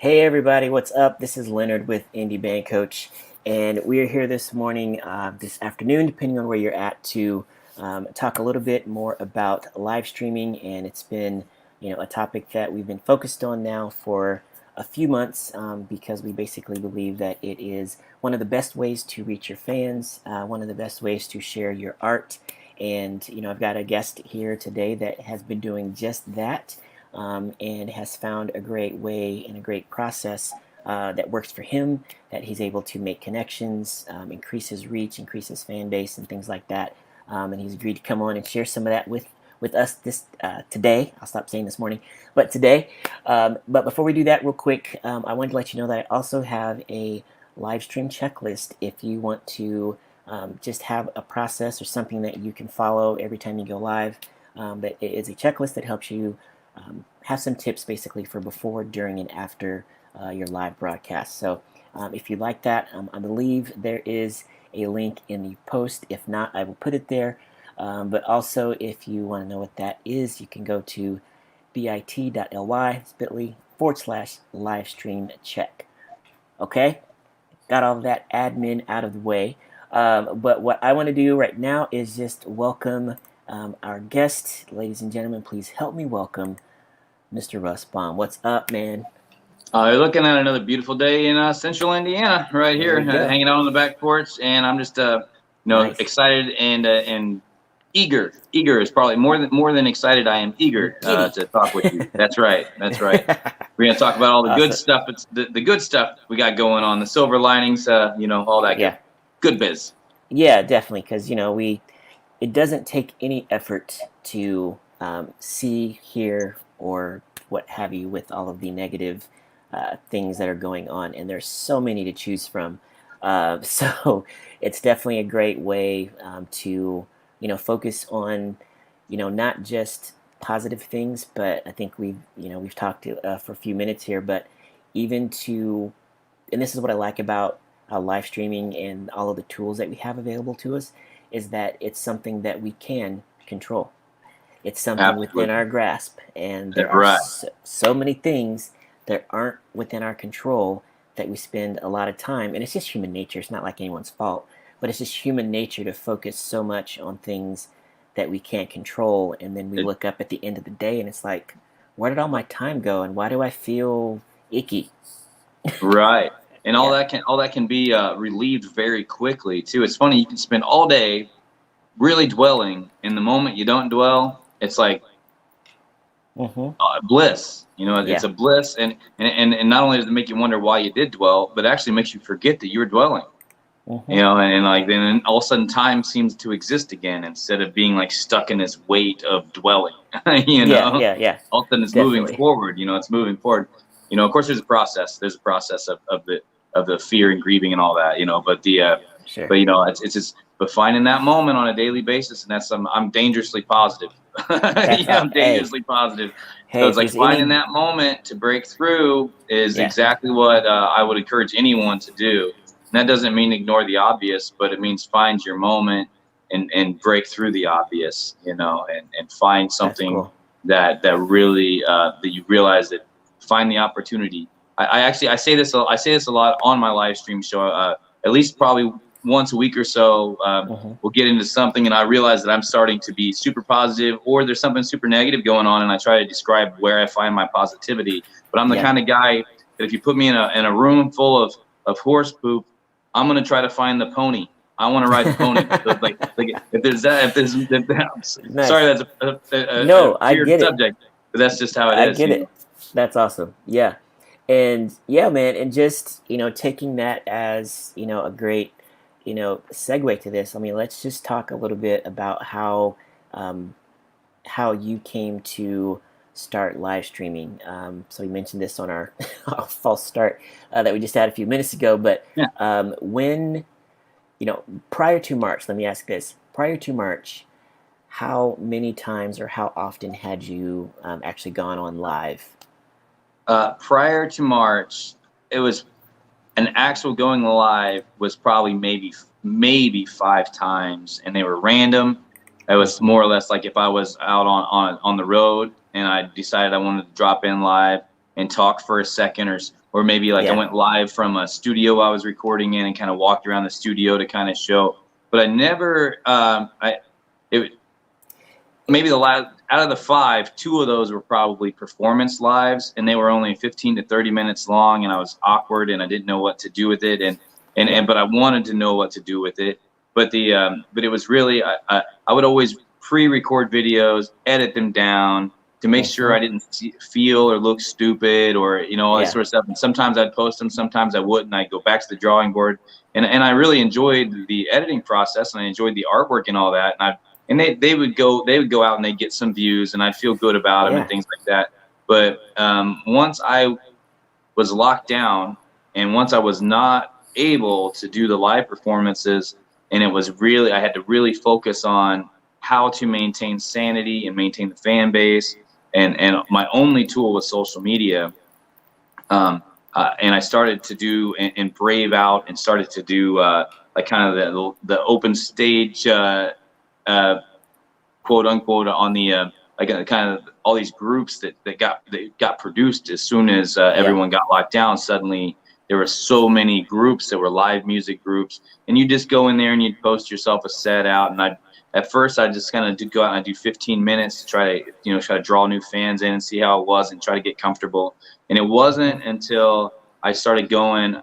Hey everybody, what's up? This is Leonard with Indie Band Coach, and we are here this morning, this afternoon, depending on where you're at, to talk a little bit more about live streaming. And it's been, a topic that we've been focused on now for a few months because we basically believe that it is one of the best ways to reach your fans, one of the best ways to share your art. And I've got a guest here today that has been doing just that and has found a great way and a great process that works for him, that he's able to make connections, increase his reach, increase his fan base, and things like that. And he's agreed to come on and share some of that with us this today. I'll stop saying this morning, but today. But before we do that, real quick, I wanted to let you know that I also have a live stream checklist if you want to just have a process or something that you can follow every time you go live. But it is a checklist that helps you have some tips basically for before, during, and after your live broadcast. So if you like that, I believe there is a link in the post. If not, I will put it there. But also, if you want to know what that is, you can go to bit.ly/live stream check. Okay? Got all of that admin out of the way. But what I want to do right now is just welcome our guest. Ladies and gentlemen, please help me welcome Mr. Russ Baum. What's up, man? You're looking at another beautiful day in central Indiana, right here, hanging out on the back porch, and I'm just, Nice. excited and eager. Eager is probably more than excited. I am eager to talk with you. That's right. That's right. We're gonna talk about all the good stuff. It's the good stuff we got going on, the silver linings, all that good biz. Yeah, definitely, because it doesn't take any effort to see, hear, or what have you with all of the negative things that are going on, and there's so many to choose from. So it's definitely a great way to focus on not just positive things, but I think we've talked for a few minutes here, but even to, and this is what I like about live streaming and all of the tools that we have available to us, is that it's something that we can control. It's something within our grasp, and there are so many things that aren't within our control that we spend a lot of time, and it's just human nature. It's not like anyone's fault, but it's just human nature to focus so much on things that we can't control, and then we look up at the end of the day and it's like, where did all my time go, and why do I feel icky? Right. And all that can be relieved very quickly too. It's funny, you can spend all day really dwelling, and the moment you don't dwell, it's like bliss. It's a bliss, and not only does it make you wonder why you did dwell, but it actually makes you forget that you were dwelling. And then all of a sudden time seems to exist again, instead of being like stuck in this weight of dwelling. All of a sudden it's moving forward. It's moving forward. Of course there's a process. There's a process of the fear and grieving and all that. But it's just, but finding that moment on a daily basis, and that's I'm dangerously positive. I'm dangerously positive. So it's like finding that moment to break through is exactly what I would encourage anyone to do. And that doesn't mean ignore the obvious, but it means find your moment and break through the obvious, and find something that really that you realize, that find the opportunity. I say this a lot on my live stream show. At least probably once a week or so, we'll get into something, and I realize that I'm starting to be super positive, or there's something super negative going on, and I try to describe where I find my positivity. But I'm the kind of guy that if you put me in a room full of horse poop, I'm gonna try to find the pony. I want to ride the pony. like if there's Nice. Sorry, that's a weird subject, but that's just how it is. I get it. That's awesome. Yeah. And man, and just taking that as a great segue to this. I mean, let's just talk a little bit about how you came to start live streaming. So we mentioned this on our false start that we just had a few minutes ago, but when prior to March, let me ask this: prior to March, how many times or how often had you actually gone on live? Prior to March, it was an actual going live was probably maybe 5 times, and they were random. It was more or less like if I was out on the road and I decided I wanted to drop in live and talk for a second, or maybe like I Yeah. went live from a studio I was recording in and kind of walked around the studio to kind of show. But I never, maybe the last out of the 5, 2 of those were probably performance lives, and they were only 15 to 30 minutes long, and I was awkward and I didn't know what to do with it, and but I wanted to know what to do with it. But but it was really I would always pre-record videos, edit them down to make sure I didn't feel or look stupid or all that sort of stuff. And sometimes I'd post them, sometimes I wouldn't. I'd go back to the drawing board, and I really enjoyed the editing process, and I enjoyed the artwork and all that. And they would go out and they'd get some views, and I'd feel good about them and things like that. But once I was locked down, and once I was not able to do the live performances, and it was really, I had to really focus on how to maintain sanity and maintain the fan base, and my only tool was social media. And I started to do and brave out and started to do like kind of the open stage quote unquote on the like kind of all these groups that got produced as soon as everyone got locked down. Suddenly there were so many groups that were live music groups, and you just go in there and you'd post yourself a set out. And at first I just kind of go out and I do 15 minutes to try to draw new fans in and see how it was and try to get comfortable. And it wasn't until I started going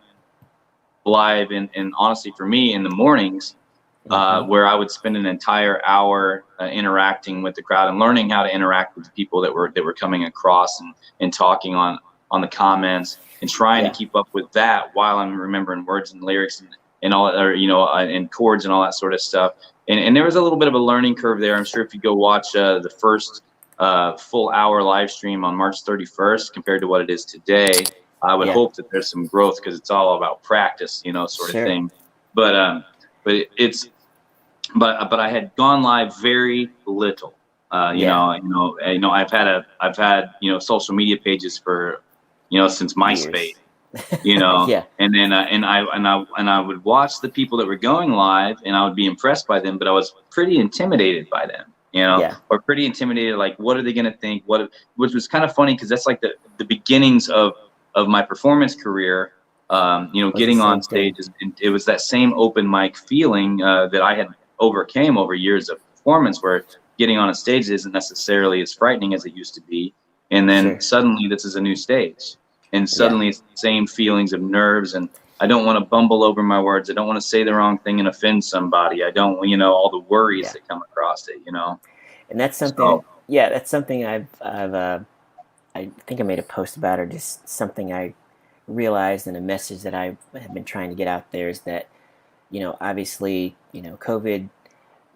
live and honestly for me in the mornings, where I would spend an entire hour interacting with the crowd and learning how to interact with the people that were coming across and talking on the comments and trying to keep up with that while I'm remembering words and lyrics and all that, or and chords and all that sort of stuff. And there was a little bit of a learning curve there. I'm sure if you go watch the first full hour live stream on March 31st compared to what it is today, I would hope that there's some growth because it's all about practice, sort of thing. But I had gone live very little. I've had social media pages for since MySpace. And then and I would watch the people that were going live, and I would be impressed by them, but I was pretty intimidated by them, or pretty intimidated, like what are they going to think? Which was kind of funny because that's like the beginnings of my performance career. Getting on stages, and it was that same open mic feeling that I had overcame over years of performance, where getting on a stage isn't necessarily as frightening as it used to be. And then suddenly this is a new stage, and suddenly it's the same feelings of nerves, and I don't want to bumble over my words. I don't want to say the wrong thing and offend somebody. I don't, all the worries that come across it, And that's something, that's something I think I made a post about, or just something I realized, and a message that I have been trying to get out there is that, obviously, COVID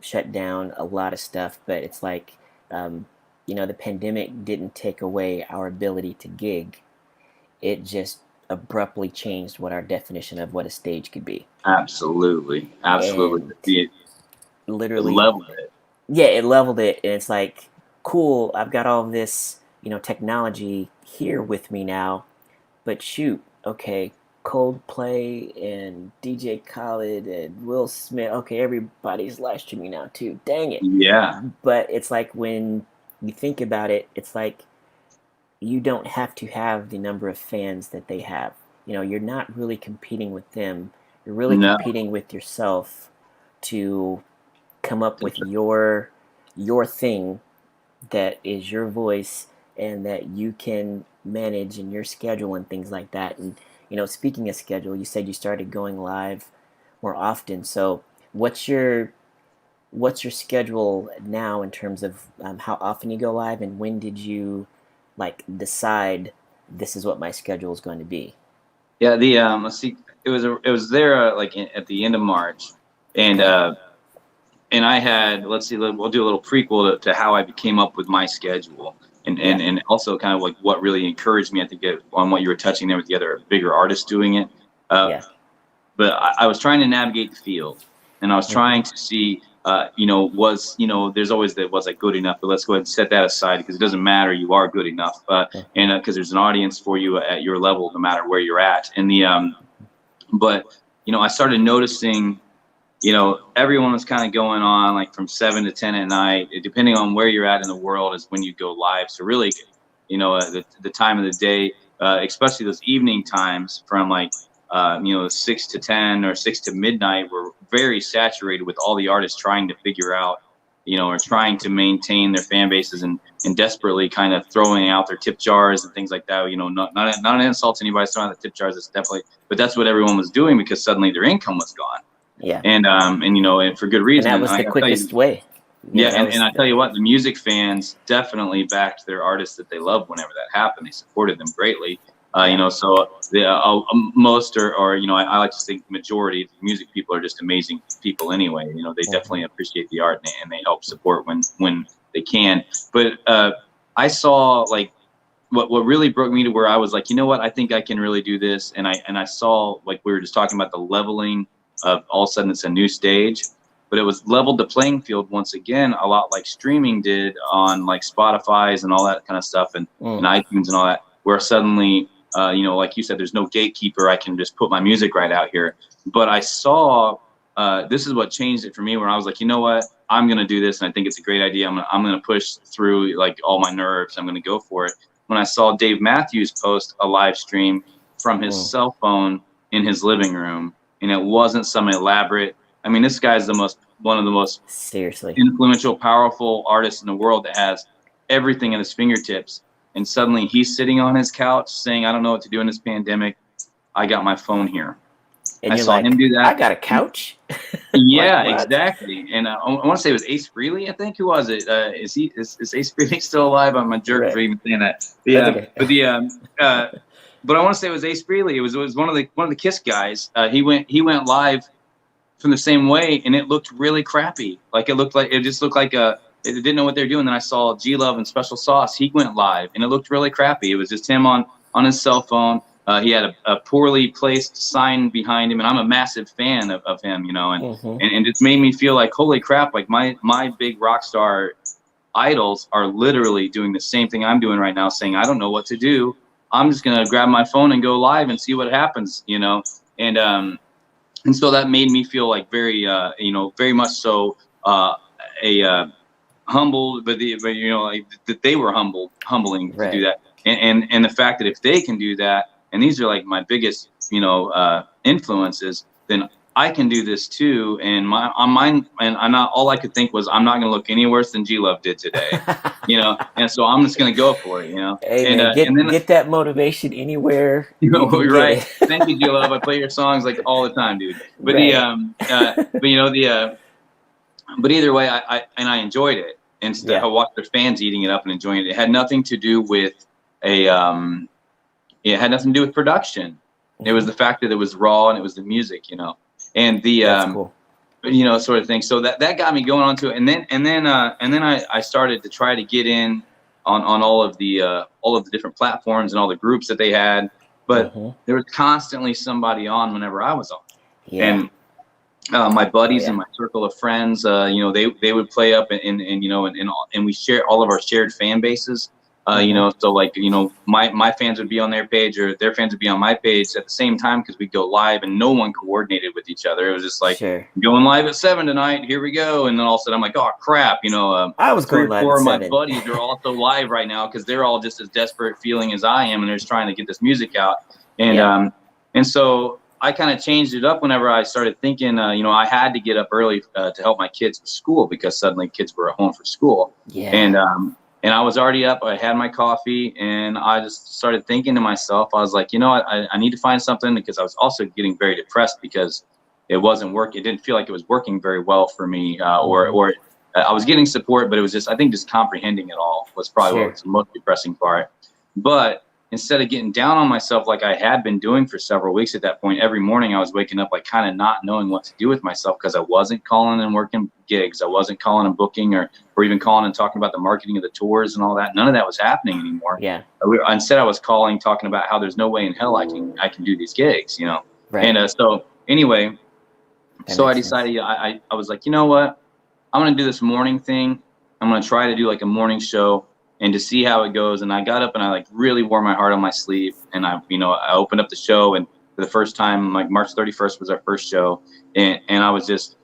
shut down a lot of stuff, but it's like, the pandemic didn't take away our ability to gig. It just abruptly changed what our definition of what a stage could be. Absolutely. It literally leveled it. Yeah, it leveled it, and it's like, cool, I've got all this, technology here with me now, but shoot, okay, Coldplay and DJ Khaled and Will Smith, okay, everybody's live streaming now too, dang it. Yeah. But it's like, when you think about it, it's like, you don't have to have the number of fans that they have. You're not really competing with them. You're really competing with yourself to come up with your thing that is your voice and that you can manage in your schedule and things like that. And speaking of schedule, you said you started going live more often. So what's your schedule now in terms of how often you go live, and when did you decide this is what my schedule is going to be? Yeah, let's see, it was there at the end of March, and and I had, let's see, we'll do a little prequel to how I came up with my schedule, and also kind of like what really encouraged me, I think, on what you were touching there with the other bigger artists doing it. But I was trying to navigate the field, and I was trying to see, there's always was I good enough, but let's go ahead and set that aside, because it doesn't matter, you are good enough, and because there's an audience for you at your level, no matter where you're at. And but I started noticing, everyone was kind of going on like from 7 to 10 at night, depending on where you're at in the world is when you go live. So really, the time of the day, especially those evening times from like 6 to 10 or 6 to midnight, were very saturated with all the artists trying to figure out, or trying to maintain their fan bases, and desperately kind of throwing out their tip jars and things like that. Not an insult to anybody throwing out the tip jars. It's definitely, but that's what everyone was doing because suddenly their income was gone. Yeah. And for good reason. And that was the quickest way. Yeah, and I tell you what, the music fans definitely backed their artists that they loved whenever that happened. They supported them greatly. So most or I like to think majority of music people are just amazing people anyway. They definitely appreciate the art, and they help support when they can. But I saw like what really broke me to where I was like, you know what, I think I can really do this. And I saw, like we were just talking about, the leveling of all of a sudden it's a new stage. But it was leveled the playing field once again, a lot like streaming did on like Spotify's and all that kind of stuff, and iTunes and all that, where suddenly, like you said, there's no gatekeeper. I can just put my music right out here. But I saw, this is what changed it for me, where I was like, you know what, I'm going to do this, and I think it's a great idea. I'm going to push through like all my nerves. I'm going to go for it. When I saw Dave Matthews post a live stream from his cell phone in his living room, and it wasn't some elaborate, I mean, this guy's one of the most seriously influential, powerful artists in the world that has everything at his fingertips. And suddenly he's sitting on his couch saying, I don't know what to do in this pandemic. I got my phone here. And I you're saw like, him do that. I got a couch? Yeah, Like, exactly. And I want to say it was Ace Frehley, I think. Who was it? Is Ace Frehley still alive? I'm a jerk for even saying that. But I want to say it was Ace Frehley. It was one of the Kiss guys. He went live from the same way, and it looked really crappy. Like it just looked like it didn't know what they're doing. Then I saw G Love and Special Sauce. He went live, and it looked really crappy. It was just him on his cell phone. He had a poorly placed sign behind him, and I'm a massive fan of him, and it just made me feel like, holy crap, like my big rock star idols are literally doing the same thing I'm doing right now, saying, I don't know what to do. I'm just gonna grab my phone and go live and see what happens, And so that made me feel like very much so humbled, but like that they were humbling to do that, and the fact that if they can do that, and these are like my biggest influences, then I can do this too. And all I could think was, I'm not going to look any worse than G Love did today, and so I'm just going to go for it, Hey, and then get that motivation anywhere. Right. Thank you, G Love. I play your songs like all the time, dude. But but either way, I enjoyed it. And I watched their fans eating it up and enjoying it. It had nothing to do with it had nothing to do with production. It was the fact that it was raw, and it was the music, and the That's cool. sort of thing. So that got me going on to it. And then I started to try to get in on all of the different platforms and all the groups that they had, but there was constantly somebody on whenever I was on. And my buddies and my circle of friends, they would play up, and we share all of our shared fan bases. So like, my fans would be on their page, or their fans would be on my page at the same time, because we'd go live, and no one coordinated with each other. It was just like, going live at 7 tonight, here we go. And then all of a sudden I'm like, oh crap, I was going live 4 at of my 7. buddies are also live right now, because they're all just as desperate feeling as I am, and they're just trying to get this music out. And so I kind of changed it up whenever I started thinking, I had to get up early to help my kids with school, because suddenly kids were at home for school. And I was already up. I had my coffee, and I just started thinking to myself, I was like, I need to find something, because I was also getting very depressed because it wasn't working. It didn't feel like it was working very well for me, or I was getting support, but it was just, I think just comprehending it all was probably what was the most depressing part. But instead of getting down on myself like I had been doing for several weeks at that point, every morning I was waking up like kind of not knowing what to do with myself, because I wasn't calling and working gigs. I wasn't calling and booking, or even calling and talking about the marketing of the tours and all that. None of that was happening anymore. Instead, I was calling, talking about how there's no way in hell I can do these gigs, And so anyway, I decided, I was like, you know what? I'm going to do this morning thing. I'm going to try to do like a morning show, and to see how it goes. And I got up and I like really wore my heart on my sleeve, and I opened up the show, and for the first time, like March 31st was our first show, and I was just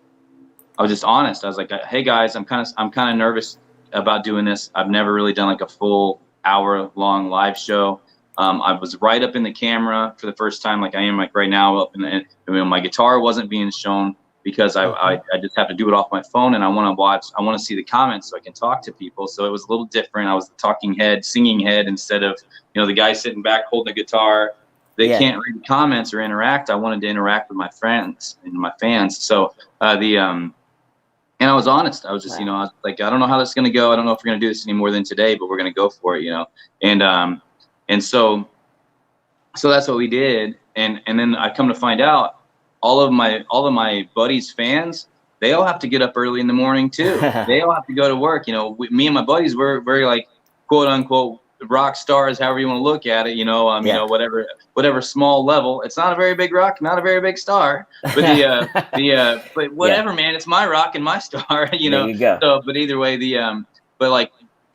honest. I was like, hey guys, I'm kind of nervous about doing this. I've never really done like a full hour long live show. I was right up in the camera for the first time, like I am like right now up in the, my guitar wasn't being shown because I just have to do it off my phone, and I want to see the comments so I can talk to people. So it was a little different. I was the talking head, singing head, instead of, the guy sitting back holding a guitar. They can't read the comments or interact. I wanted to interact with my friends and my fans. So and I was honest. I was just, I was like, I don't know how this is going to go. I don't know if we're going to do this any more than today, but we're going to go for it, and so that's what we did. And then I come to find out all of my buddies' fans, they all have to get up early in the morning too. They all have to go to work. Me and my buddies, we're very like quote unquote rock stars, however you want to look at it. Whatever small level. It's not a very big rock, not a very big star, but but whatever, man. It's my rock and my star. There you go. So, but either way, but like.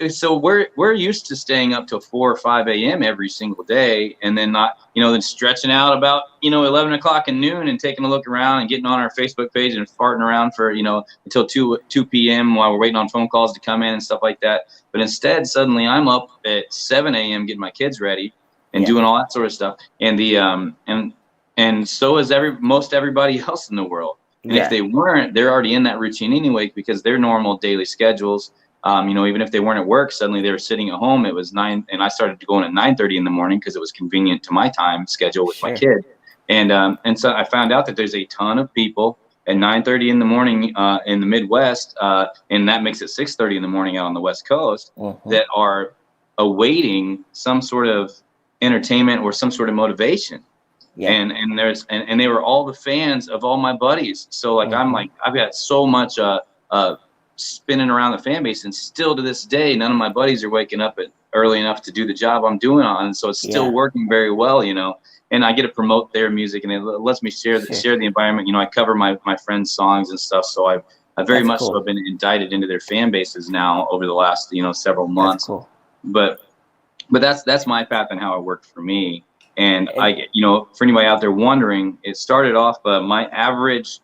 So we're used to staying up till 4 or 5 a.m. every single day, and then then stretching out about 11 o'clock and noon and taking a look around and getting on our Facebook page and farting around for until 2 p.m. while we're waiting on phone calls to come in and stuff like that. But instead, suddenly I'm up at 7 a.m. getting my kids ready and doing all that sort of stuff, and and so is most everybody else in the world. And if they weren't, they're already in that routine anyway because their normal daily schedules. Even if they weren't at work, suddenly they were sitting at home. It was 9, and I started going at 9:30 in the morning because it was convenient to my time schedule with my kid. And so I found out that there's a ton of people at 9:30 in the morning in the Midwest, and that makes it 6:30 in the morning out on the West Coast that are awaiting some sort of entertainment or some sort of motivation. Yeah. And they were all the fans of all my buddies. So like I'm like I've got so much spinning around the fan base, and still to this day none of my buddies are waking up early enough to do the job I'm doing on, and so it's still working very well, and I get to promote their music, and it lets me share the environment. I cover my friends' songs and stuff, so I very much so have been indicted into their fan bases now over the last several months. That's cool. But that's my path and how it worked for me. And I for anybody out there wondering, it started off my average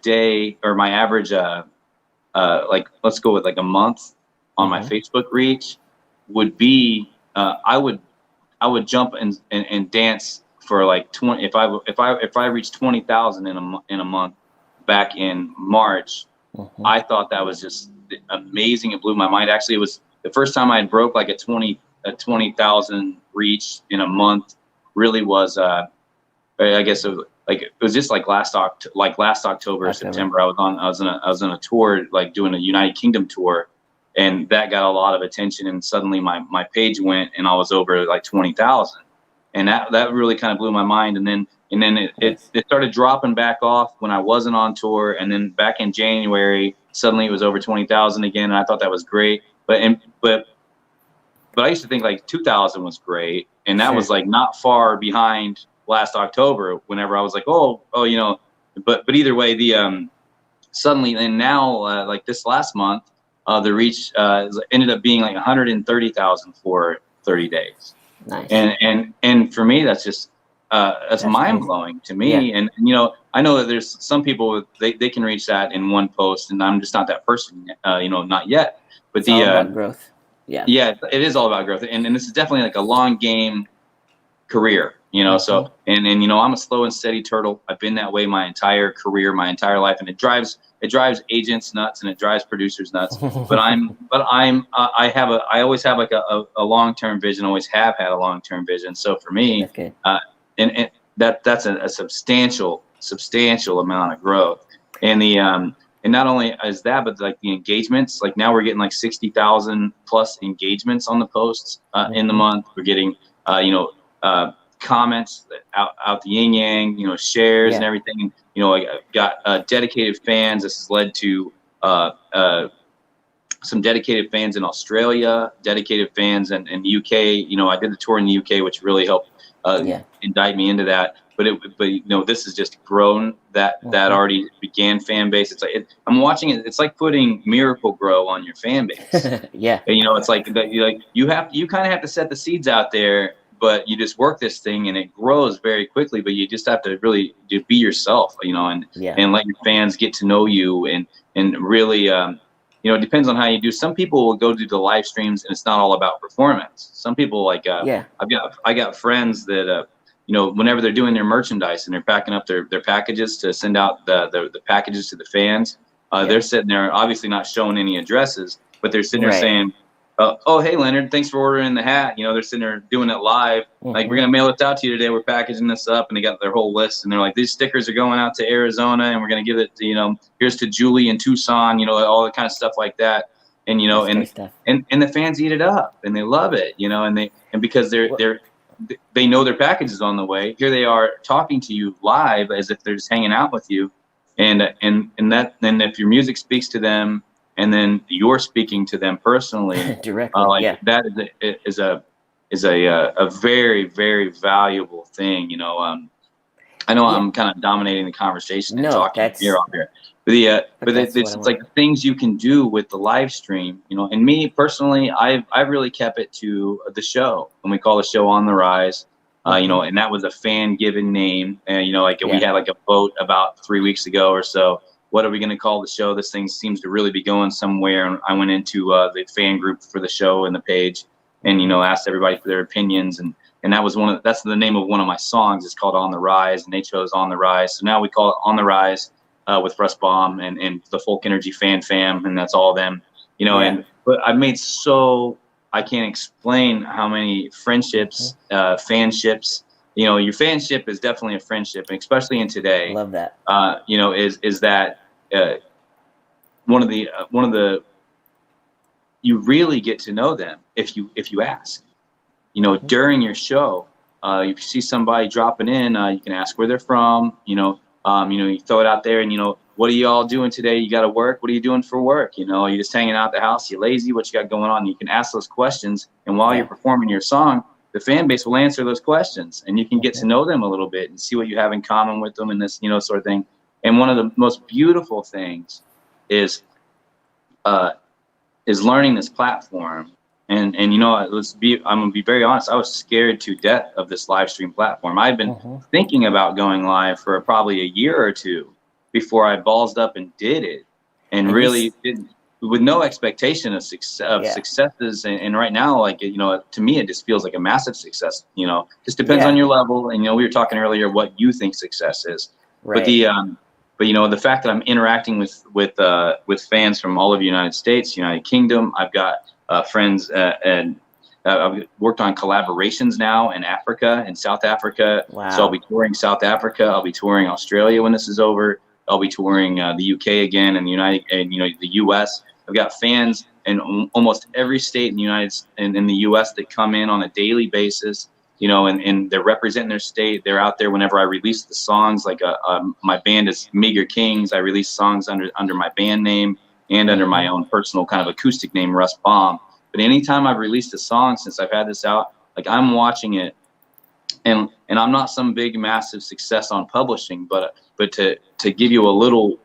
day, or my average like let's go with like a month on my Facebook reach would be I would jump and dance for like 20 if I reached 20,000 in a month back in March. I thought that was just amazing. It blew my mind. Actually, it was the first time I had broke like a 20,000 reach in a month. Really was I guess it was just like last October or September. I was on a tour, like doing a United Kingdom tour, and that got a lot of attention. And suddenly my page went, and I was over like 20,000, and that really kind of blew my mind. And then it started dropping back off when I wasn't on tour, and then back in January, suddenly it was over 20,000 again, and I thought that was great. But I used to think like 2,000 was great, and that was like not far behind last October, whenever I was like, but either way, suddenly, and now like this last month, the reach ended up being like 130,000 for 30 days. Nice. And for me, that's just that's mind blowing to me. Yeah. And I know that there's some people they can reach that in one post, and I'm just not that person. Not yet. But it's all about growth. Yeah, it is all about growth, and this is definitely like a long game career. So and I'm a slow and steady turtle. I've been that way my entire career, my entire life, and it drives agents nuts, and it drives producers nuts. But I always have like a long-term vision. Always have had a long-term vision. So for me, and that's a substantial amount of growth. And and not only is that, but like the engagements. Like now we're getting like 60,000 plus engagements on the posts in the month. We're getting comments out the yin yang, shares and everything. I got dedicated fans. This has led to some dedicated fans in Australia, dedicated fans in the UK. I did the tour in the UK, which really helped indict me into that. But this has just grown that already began fan base. It's like I'm watching it. It's like putting Miracle Grow on your fan base. And, it's like you kind of have to set the seeds out there, but you just work this thing and it grows very quickly. But you just have to really be yourself, and let your fans get to know you and really you know, it depends on how you do. Some people will go do the live streams and it's not all about performance. Some people like, I got friends that, you know, whenever they're doing their merchandise and they're packing up their packages to send out the packages to the fans, they're sitting there obviously not showing any addresses, but they're sitting there saying, oh, hey, Leonard, thanks for ordering the hat. You know, they're sitting there doing it live. Like, we're going to mail it out to you today. We're packaging this up. And they got their whole list. And they're like, these stickers are going out to Arizona. And we're going to give it to, you know, here's to Julie in Tucson, you know, all the kind of stuff like that. And, you know, and the fans eat it up and they love it, you know, and because they know their package is on the way. Here they are talking to you live as if they're just hanging out with you. And if your music speaks to them, and then you're speaking to them personally directly, that is a very, very valuable thing. You know, I know I'm kind of dominating the conversation and talking here off here, but it's like the things you can do with the live stream. You know, and me personally, I've really kept it to the show, and we call the show On the Rise. You know, and that was a fan given name, and you know, like we had like a vote about 3 weeks ago or so. What are we going to call the show? This thing seems to really be going somewhere. And I went into the fan group for the show and the page, and you know, asked everybody for their opinions, and that was that's the name of one of my songs. It's called On the Rise, and they chose On the Rise. So now we call it On the Rise with Russ Baum and the Folk Energy fam, and that's all them. You know, but I've made I can't explain how many friendships, fanships. You know, your fanship is definitely a friendship, and especially in today. Love that. You know, is that one of the you really get to know them if you ask. You know, during your show, if you see somebody dropping in, you can ask where they're from. You know, you throw it out there, and you know, what are you all doing today? You got to work. What are you doing for work? You know, you just hanging out at the house. You lazy? What you got going on? You can ask those questions, and while you're performing your song, the fan base will answer those questions, and you can get to know them a little bit and see what you have in common with them and this, you know, sort of thing. And one of the most beautiful things is learning this platform. And you know, I'm gonna be very honest. I was scared to death of this live stream platform. I've been thinking about going live for probably a year or two before I ballsed up and did it, and really didn't. With no expectation of successes, and right now, like, you know, to me, it just feels like a massive success. You know, just depends on your level. And you know, we were talking earlier what you think success is. Right. But you know, the fact that I'm interacting with fans from all over the United States, United Kingdom, I've got friends and I've worked on collaborations now in Africa and South Africa. Wow. So I'll be touring South Africa. I'll be touring Australia when this is over. I'll be touring the UK again, and the US. I've got fans in almost every state in the US that come in on a daily basis, you know, and they're representing their state. They're out there whenever I release the songs. Like my band is Meager Kings. I release songs under my band name and under my own personal kind of acoustic name, Russ Baum. But anytime I've released a song since I've had this out, like, I'm watching it, and I'm not some big massive success on publishing, but to give you a little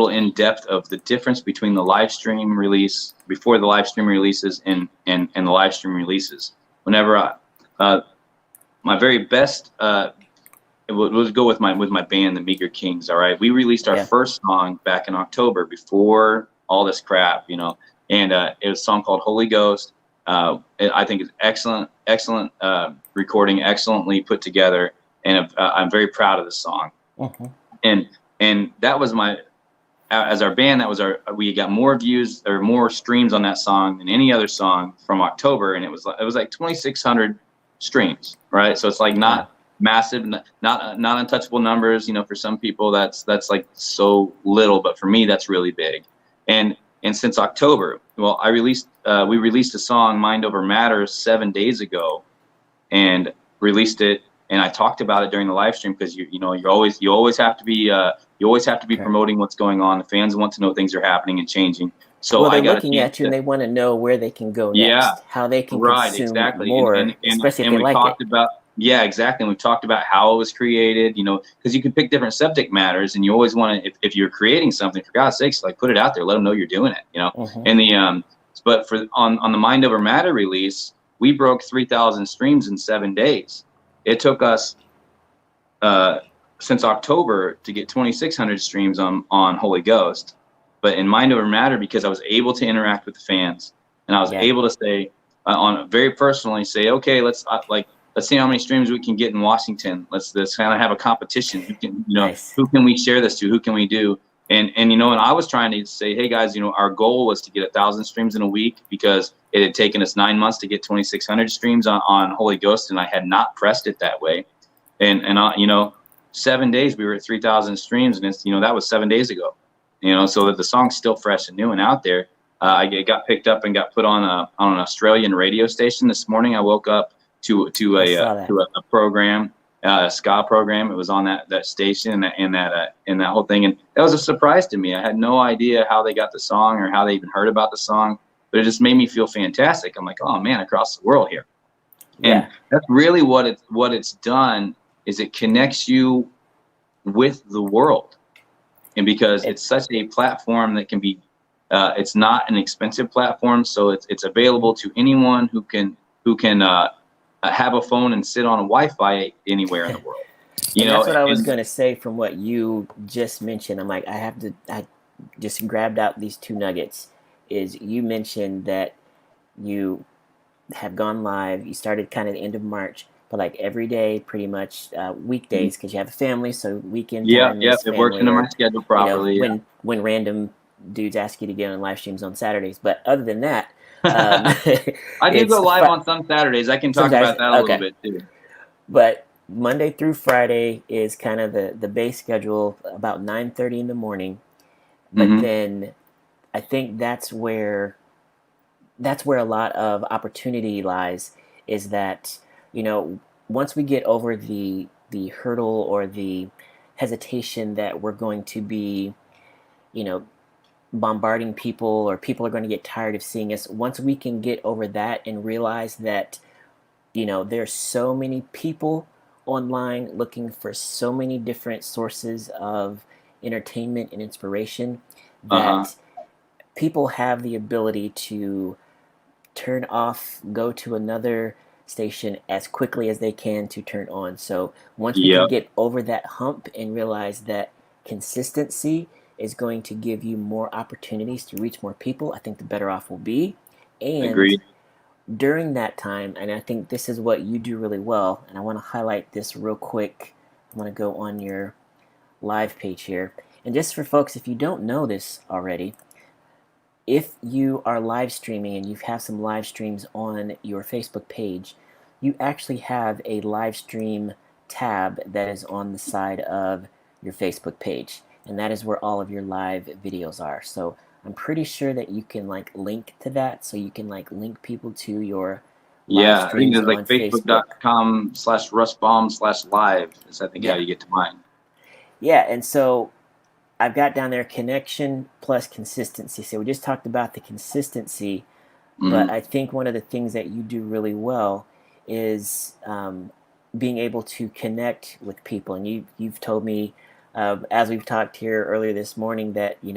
in depth of the difference between the live stream release before the live stream releases and the live stream releases. Whenever my very best we'll go with my band, the Meager Kings. All right, we released our first song back in October before all this crap, you know, and it was a song called Holy Ghost. I think it's excellent recording, excellently put together, and I'm very proud of the song. And that was as our band, we got more views or more streams on that song than any other song from October, and it was like 2,600 streams, right? So it's like not massive, not untouchable numbers, you know. For some people that's like so little, but for me that's really big. And since October, well, we released a song, Mind Over Matter, 7 days ago, and released it. And I talked about it during the live stream because you always have to be promoting what's going on. The fans want to know things are happening and changing. So they're looking at you and they want to know where they can go next, how they can consume more, especially if they like it. Exactly. And we've talked about how it was created, you know, because you can pick different subject matters, and you always want to, if you're creating something, for God's sakes, like, put it out there, let them know you're doing it, you know. And but on the Mind Over Matter release, we broke 3,000 streams in 7 days. It took us since October to get 2,600 streams on Holy Ghost, but in mind over matter, because I was able to interact with the fans, and I was able to say, on very personally say, okay, let's see how many streams we can get in Washington. Let's kind of have a competition. Who can, Nice. who can we share this to? Who can we do? And and I was trying to say, hey guys, our goal was to get 1,000 streams in a week, because it had taken us 9 months to get 2,600 streams on Holy Ghost, and I had not pressed it that way. And 7 days we were at 3,000 streams, and it's that was 7 days ago. So that the song's still fresh and new and out there. It got picked up and got put on an Australian radio station this morning. I woke up to a program, a ska program. It was on that station and that whole thing, and that was a surprise to me. I had no idea how they got the song or how they even heard about the song, but it just made me feel fantastic. I'm like, oh man, across the world here. And that's really what it's done, is it connects you with the world. And because it's such a platform that can be, it's not an expensive platform, so it's available to anyone who can have a phone and sit on a Wi-Fi anywhere in the world. That's what I was going to say. From what you just mentioned, I'm like, I just grabbed out these two nuggets. Is you mentioned that you have gone live. You started kind of the end of March, but like every day, pretty much weekdays, because you have a family, so weekend time. Yeah, it works into my schedule properly. When random dudes ask you to get on live streams on Saturdays, but other than that, I do go live on some Saturdays. I can talk about that a little bit too. But Monday through Friday is kind of the base schedule, about 9:30 in the morning. But then I think that's where a lot of opportunity lies, is that, once we get over the hurdle or the hesitation that we're going to be, bombarding people, or people are going to get tired of seeing us. Once we can get over that and realize that, there's so many people online looking for so many different sources of entertainment and inspiration, that people have the ability to turn off, go to another station as quickly as they can to turn on. So once we can get over that hump and realize that consistency is going to give you more opportunities to reach more people, I think the better off we'll be. And agreed. During that time, and I think this is what you do really well, and I want to highlight this real quick. I'm going to go on your live page here. And just for folks, if you don't know this already, if you are live streaming and you have some live streams on your Facebook page, you actually have a live stream tab that is on the side of your Facebook page. And that is where all of your live videos are. So I'm pretty sure that you can link to that, so you can link people to your live streams. I think it's Facebook.com/Russ Baum/live is, I think, how you get to mine. Yeah, and so I've got down there connection plus consistency. So we just talked about the consistency, but I think one of the things that you do really well is being able to connect with people. And you've told me, as we've talked here earlier this morning, that you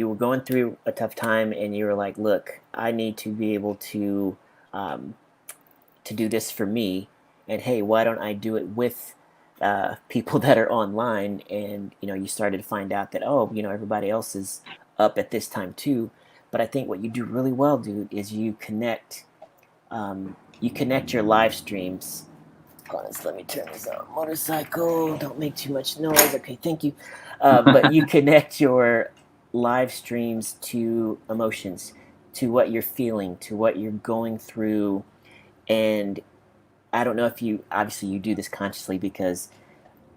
were going through a tough time, and you were like, look, I need to be able to do this for me, and hey, why don't I do it with people that are online? And you started to find out that everybody else is up at this time too. But I think what you do really well, dude, is you connect your live streams. Hold on, let me turn this on. Motorcycle, don't make too much noise. Okay, thank you. But you connect your live streams to emotions, to what you're feeling, to what you're going through. And I don't know if you do this consciously, because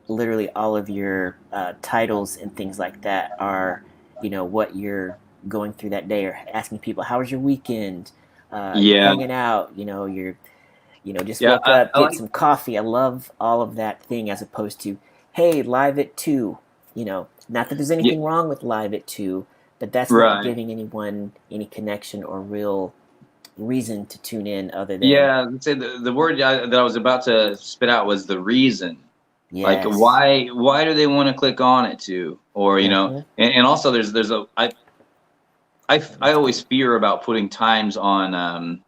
literally all of your titles and things like that are, what you're going through that day, or asking people, how was your weekend? Hanging out, you're, just woke up, get some coffee. I love all of that thing, as opposed to, hey, live at 2, not that there's anything wrong with live at 2, but that's not giving anyone any connection or real reason to tune in, other than I'd say the word that I was about to spit out was the reason. Yes. Like why do they want to click on it to, or and also there's I always fear about putting times on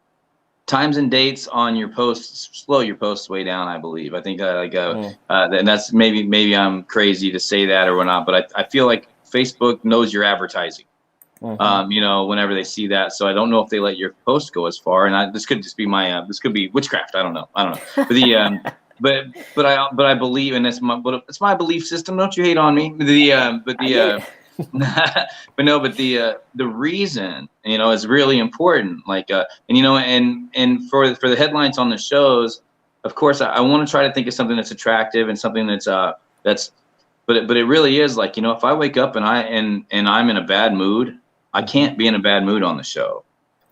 times and dates on your posts. Slow your posts way down, I believe. I think and that's maybe I'm crazy to say that or whatnot, but I feel like Facebook knows your advertising. You know, whenever they see that. So I don't know if they let your post go as far. And this could just be my this could be witchcraft. I don't know. But the but I believe, and it's my belief system. Don't you hate on me? But the reason, you know, is really important. Like and you know, and for the headlines on the shows, of course, I want to try to think of something that's attractive and something that's but it really is like, you know, if I wake up and I'm in a bad mood, I can't be in a bad mood on the show.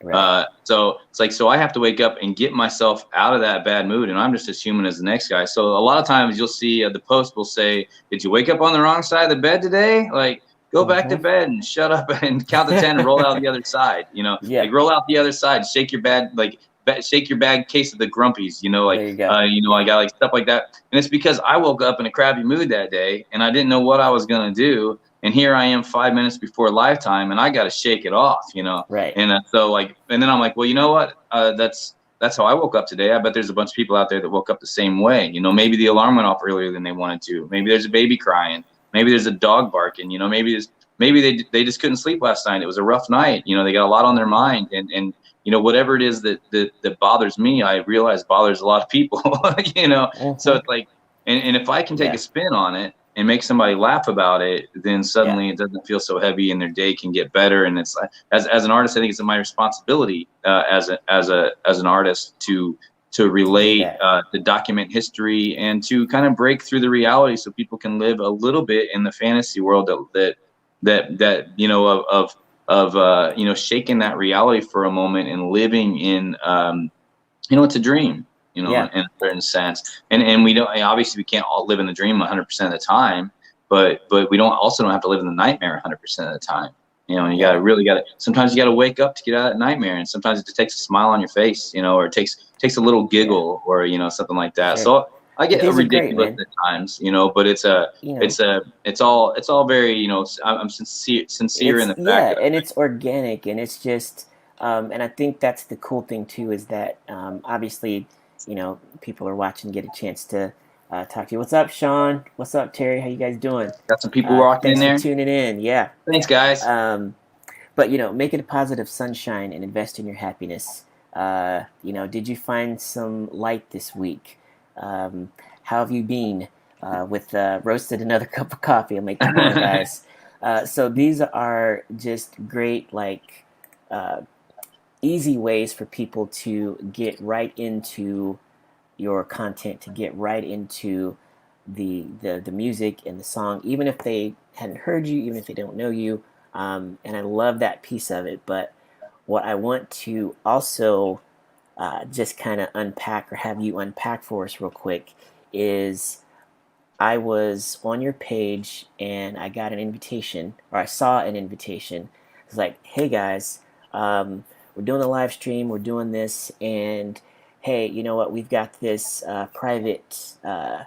Right. So it's like, so I have to wake up and get myself out of that bad mood, and I'm just as human as the next guy. So a lot of times you'll see the post will say, "Did you wake up on the wrong side of the bed today? Like, go back to bed and shut up and count to 10 and roll out the other side." You know, like roll out the other side, shake your bad case of the grumpies. You know, like you know, I got like stuff like that, and it's because I woke up in a crappy mood that day, and I didn't know what I was gonna do. And here I am 5 minutes before lifetime, and I got to shake it off, you know. Right. And so like, and then I'm like, well, you know what? That's how I woke up today. I bet there's a bunch of people out there that woke up the same way. You know, maybe the alarm went off earlier than they wanted to. Maybe there's a baby crying. Maybe there's a dog barking. You know, maybe they just couldn't sleep last night. It was a rough night. You know, they got a lot on their mind, and you know, whatever it is that bothers me, I realize bothers a lot of people. You know, so it's like, and if I can take a spin on it and make somebody laugh about it, then suddenly it doesn't feel so heavy, and their day can get better. And it's as an artist, I think it's my responsibility as an artist to relate, to document history, and to kind of break through the reality so people can live a little bit in the fantasy world that you know of you know, shaking that reality for a moment and living in you know, it's a dream. You know, in a certain sense, and we don't, obviously we can't all live in the dream 100% of the time, but we don't have to live in the nightmare 100% of the time. You know, and you sometimes you gotta wake up to get out of that nightmare, and sometimes it just takes a smile on your face, you know, or it takes a little giggle, or you know, something like that. Sure. So I get ridiculous at times, you know, but it's all very, you know, I'm sincere in the fact and it's organic, and it's just and I think that's the cool thing too, is that obviously, you know, people are watching, get a chance to talk to you. What's up, Sean? What's up, Terry? How you guys doing? Got some people walking in there. Thanks for tuning in. Yeah. Thanks, guys. But you know, make it a positive sunshine and invest in your happiness. You know, did you find some light this week? How have you been? With roasted another cup of coffee. I'm like, come on, guys. So these are just great, like, easy ways for people to get right into your content, to get right into the music and the song, even if they hadn't heard you, even if they don't know you. And I love that piece of it. But what I want to also just kind of unpack, or have you unpack for us real quick, is I was on your page and I got an invitation, or I saw an invitation. It's like, hey guys, we're doing a live stream, we're doing this, and hey, you know what, we've got this private, I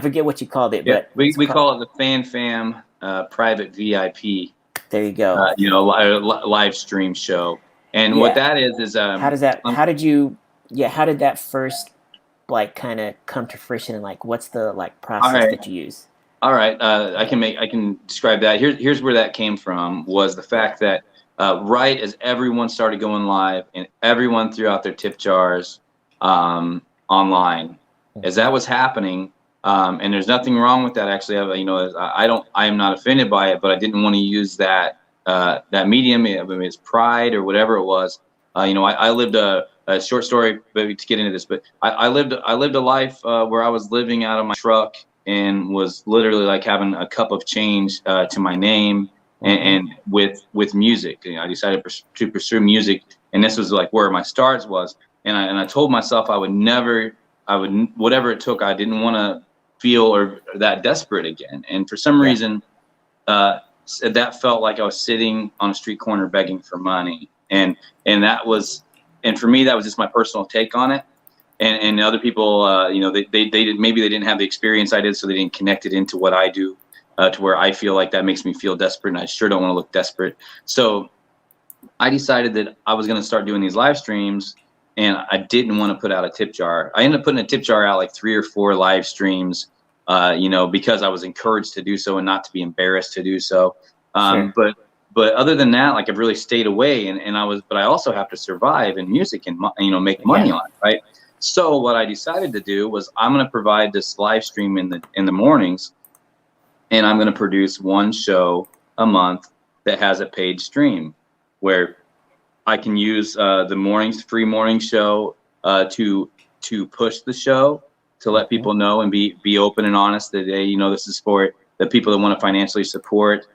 forget what you called it, but we call it the Fan private VIP. There you go. You know, live stream show. And what that is how did that first like kind of come to fruition, and like what's the like process that you use? All right, I can describe that. Here's where that came from, was the fact that right as everyone started going live and everyone threw out their tip jars online, as that was happening, and there's nothing wrong with that, actually. You know, I am not offended by it, but I didn't want to use that medium. I mean, it's pride or whatever it was. You know, I lived a short story, maybe to get into this, but I lived a life where I was living out of my truck and was literally like having a cup of change to my name, and with music. You know, I decided to pursue music, and this was like where my start was. And I told myself I would whatever it took. I didn't want to feel or that desperate again. And for some reason, that felt like I was sitting on a street corner begging for money. And that was, and for me, that was just my personal take on it. And other people, you know, they didn't have the experience I did, so they didn't connect it into what I do, to where I feel like that makes me feel desperate, and I sure don't want to look desperate. So I decided that I was going to start doing these live streams, and I didn't want to put out a tip jar. I ended up putting a tip jar out like 3 or 4 live streams, because I was encouraged to do so and not to be embarrassed to do so. Sure. But other than that, like I've really stayed away, but I also have to survive in music and make money on it, right? So what I decided to do was I'm going to provide this live stream in the mornings, and I'm going to produce one show a month that has a paid stream, where I can use the free morning show to push the show, to let people know and be open and honest that, hey, this is for the people that want to financially support.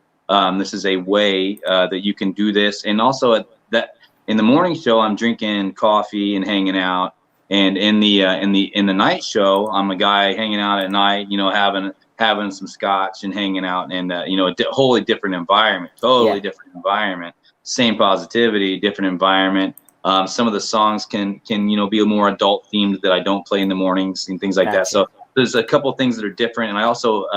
This is a way that you can do this. And also that in the morning show, I'm drinking coffee and hanging out. And in the night show, I'm a guy hanging out at night, having some scotch and hanging out, and a wholly different environment, different environment, same positivity, different environment. Some of the songs can be a more adult themed that I don't play in the mornings and things like that. So there's a couple of things that are different. And I also,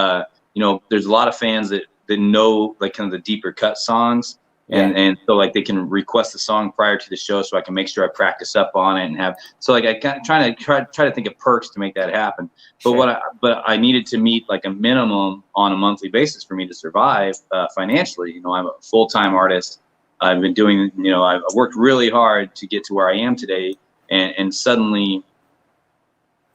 there's a lot of fans that know like kind of the deeper cut songs. And so like they can request the song prior to the show, so I can make sure I practice up on it and I try to think of perks to make that happen. But but I needed to meet like a minimum on a monthly basis for me to survive financially. I'm a full-time artist. I've been doing, I've worked really hard to get to where I am today, and suddenly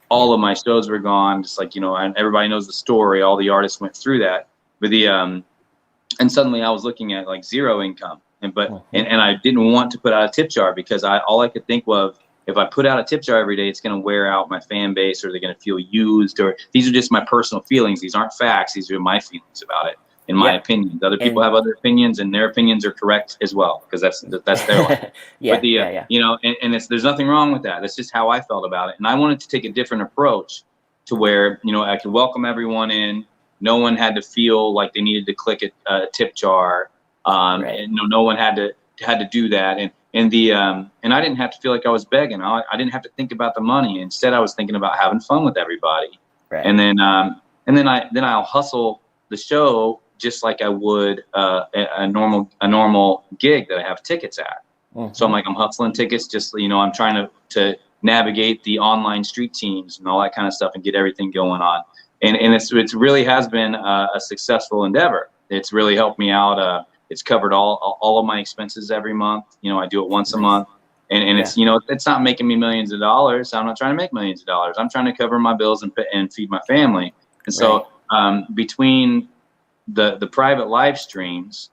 all of my shows were gone. Just like, and everybody knows the story. All the artists went through that. But and suddenly I was looking at like zero income, and I didn't want to put out a tip jar, because all I could think of, if I put out a tip jar every day, it's going to wear out my fan base, or they're going to feel used, or these are just my personal feelings. These aren't facts. These are my feelings about it, in my opinions. Other people have other opinions, and their opinions are correct as well, because that's their life. There's nothing wrong with that. That's just how I felt about it. And I wanted to take a different approach to where, I could welcome everyone in. No one had to feel like they needed to click a tip jar. And no one had to do that. And I didn't have to feel like I was begging. I didn't have to think about the money. Instead, I was thinking about having fun with everybody. Right. And then I'll hustle the show just like I would a normal gig that I have tickets at. So I'm hustling tickets, just I'm trying to navigate the online street teams and all that kind of stuff and get everything going on. And it's really has been a successful endeavor. It's really helped me out. It's covered all of my expenses every month. I do it once a month, and it's it's not making me millions of dollars. I'm not trying to make millions of dollars. I'm trying to cover my bills and feed my family. And so between the private live streams,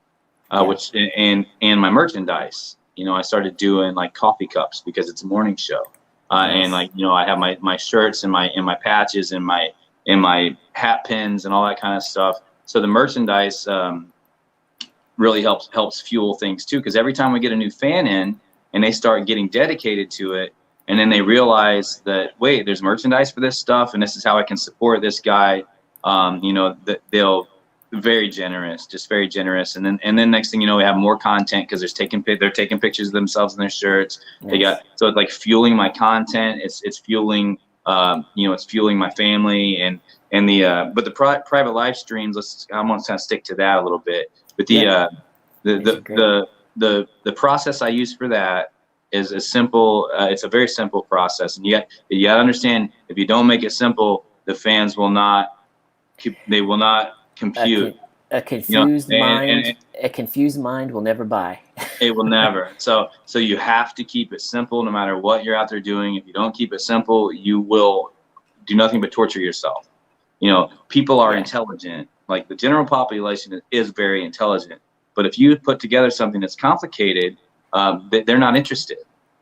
which and my merchandise, I started doing like coffee cups, because it's a morning show, and I have my shirts and my patches and my hat pins and all that kind of stuff. So the merchandise really helps fuel things too, because every time we get a new fan in and they start getting dedicated to it, and then they realize that, wait, there's merchandise for this stuff, and this is how I can support this guy, that they'll very generous, just very generous. And then next thing you know, we have more content, because they're taking pictures of themselves in their shirts. So it's like fueling my content. It's fueling it's fueling my family, but the private live streams, I'm going to kind of stick to that a little bit. But the process I use for that is a simple. It's a very simple process, and you got to understand, if you don't make it simple, the fans will not compute. A confused mind. A confused mind will never buy. It will never. So you have to keep it simple, no matter what you're out there doing. If you don't keep it simple, you will do nothing but torture yourself. People are intelligent. Like, the general population is very intelligent. But if you put together something that's complicated, they're not interested.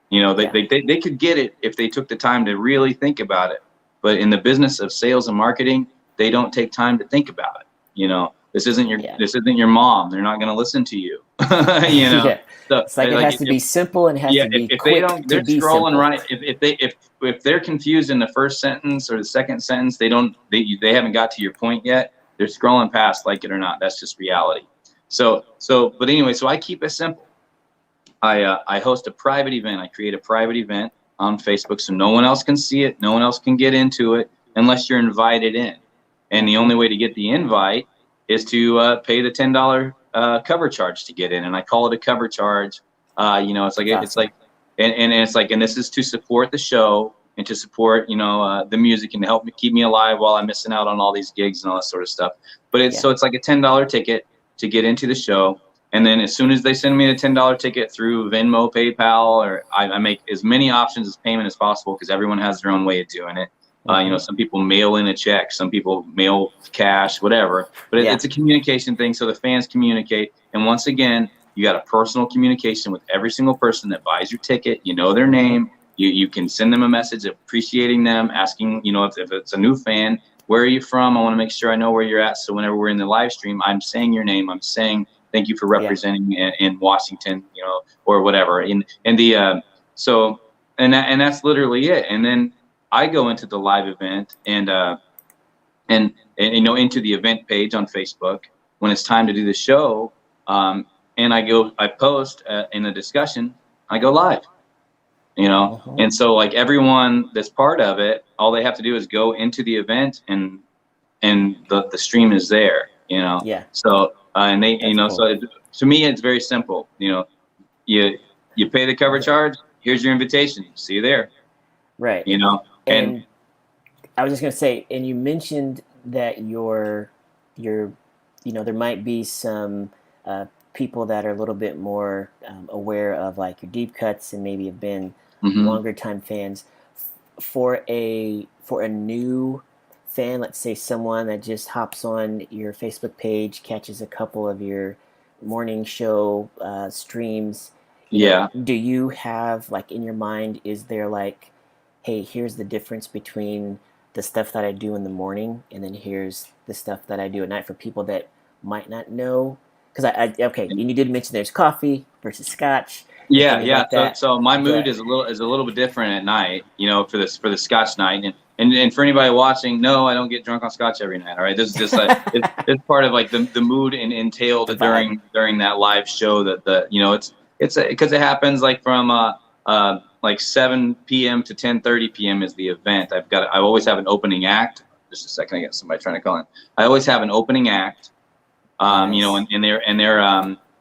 They could get it if they took the time to really think about it. But in the business of sales and marketing, they don't take time to think about it. This isn't your mom. They're not going to listen to you. So it's like it has to be simple, and it has to be quick. They're scrolling right. If they're confused in the first sentence or the second sentence, they haven't got to your point yet. They're scrolling past, like it or not. That's just reality. But anyway, so I keep it simple. I host a private event. I create a private event on Facebook, so no one else can see it. No one else can get into it unless you're invited in. And the only way to get the invite is to pay the $10 cover charge to get in. And I call it a cover charge. And this is to support the show. and to support, the music and to help me keep me alive while I'm missing out on all these gigs and all that sort of stuff. But it's like a $10 ticket to get into the show. And then as soon as they send me the $10 ticket through Venmo, PayPal, or I make as many options as payment as possible because everyone has their own way of doing it. Some people mail in a check, some people mail cash, whatever. But it's a communication thing, so the fans communicate. And once again, you got a personal communication with every single person that buys your ticket. You know their name. You can send them a message appreciating them, asking, if it's a new fan, where are you from? I want to make sure I know where you're at. So whenever we're in the live stream, I'm saying your name. I'm saying thank you for representing in Washington, or whatever. So that's literally it. And then I go into the live event and into the event page on Facebook when it's time to do the show. And I post in the discussion, I go live, and so like everyone that's part of it, all they have to do is go into the event and the stream is there, So, and they, cool. So to me, it's very simple. You pay the cover charge. Here's your invitation. See you there. Right. And I was just going to say, and you mentioned that your there might be some people that are a little bit more aware of like your deep cuts and maybe have been longer time fans. For a new fan, let's say someone that just hops on your Facebook page, catches a couple of your morning show streams. Do you have like in your mind, is there like, hey, here's the difference between the stuff that I do in the morning and then here's the stuff that I do at night for people that might not know? Because and you did mention there's coffee versus Scotch. Like so my mood is a little bit different at night, for the Scotch night. And for anybody watching, no, I don't get drunk on Scotch every night. All right, this is just it's part of like the mood and entailed during that live show it's because it happens like from like 7 p.m. to 10:30 p.m. is the event. I always have an opening act. Just a second, I got somebody trying to call in. I always have an opening act. Nice.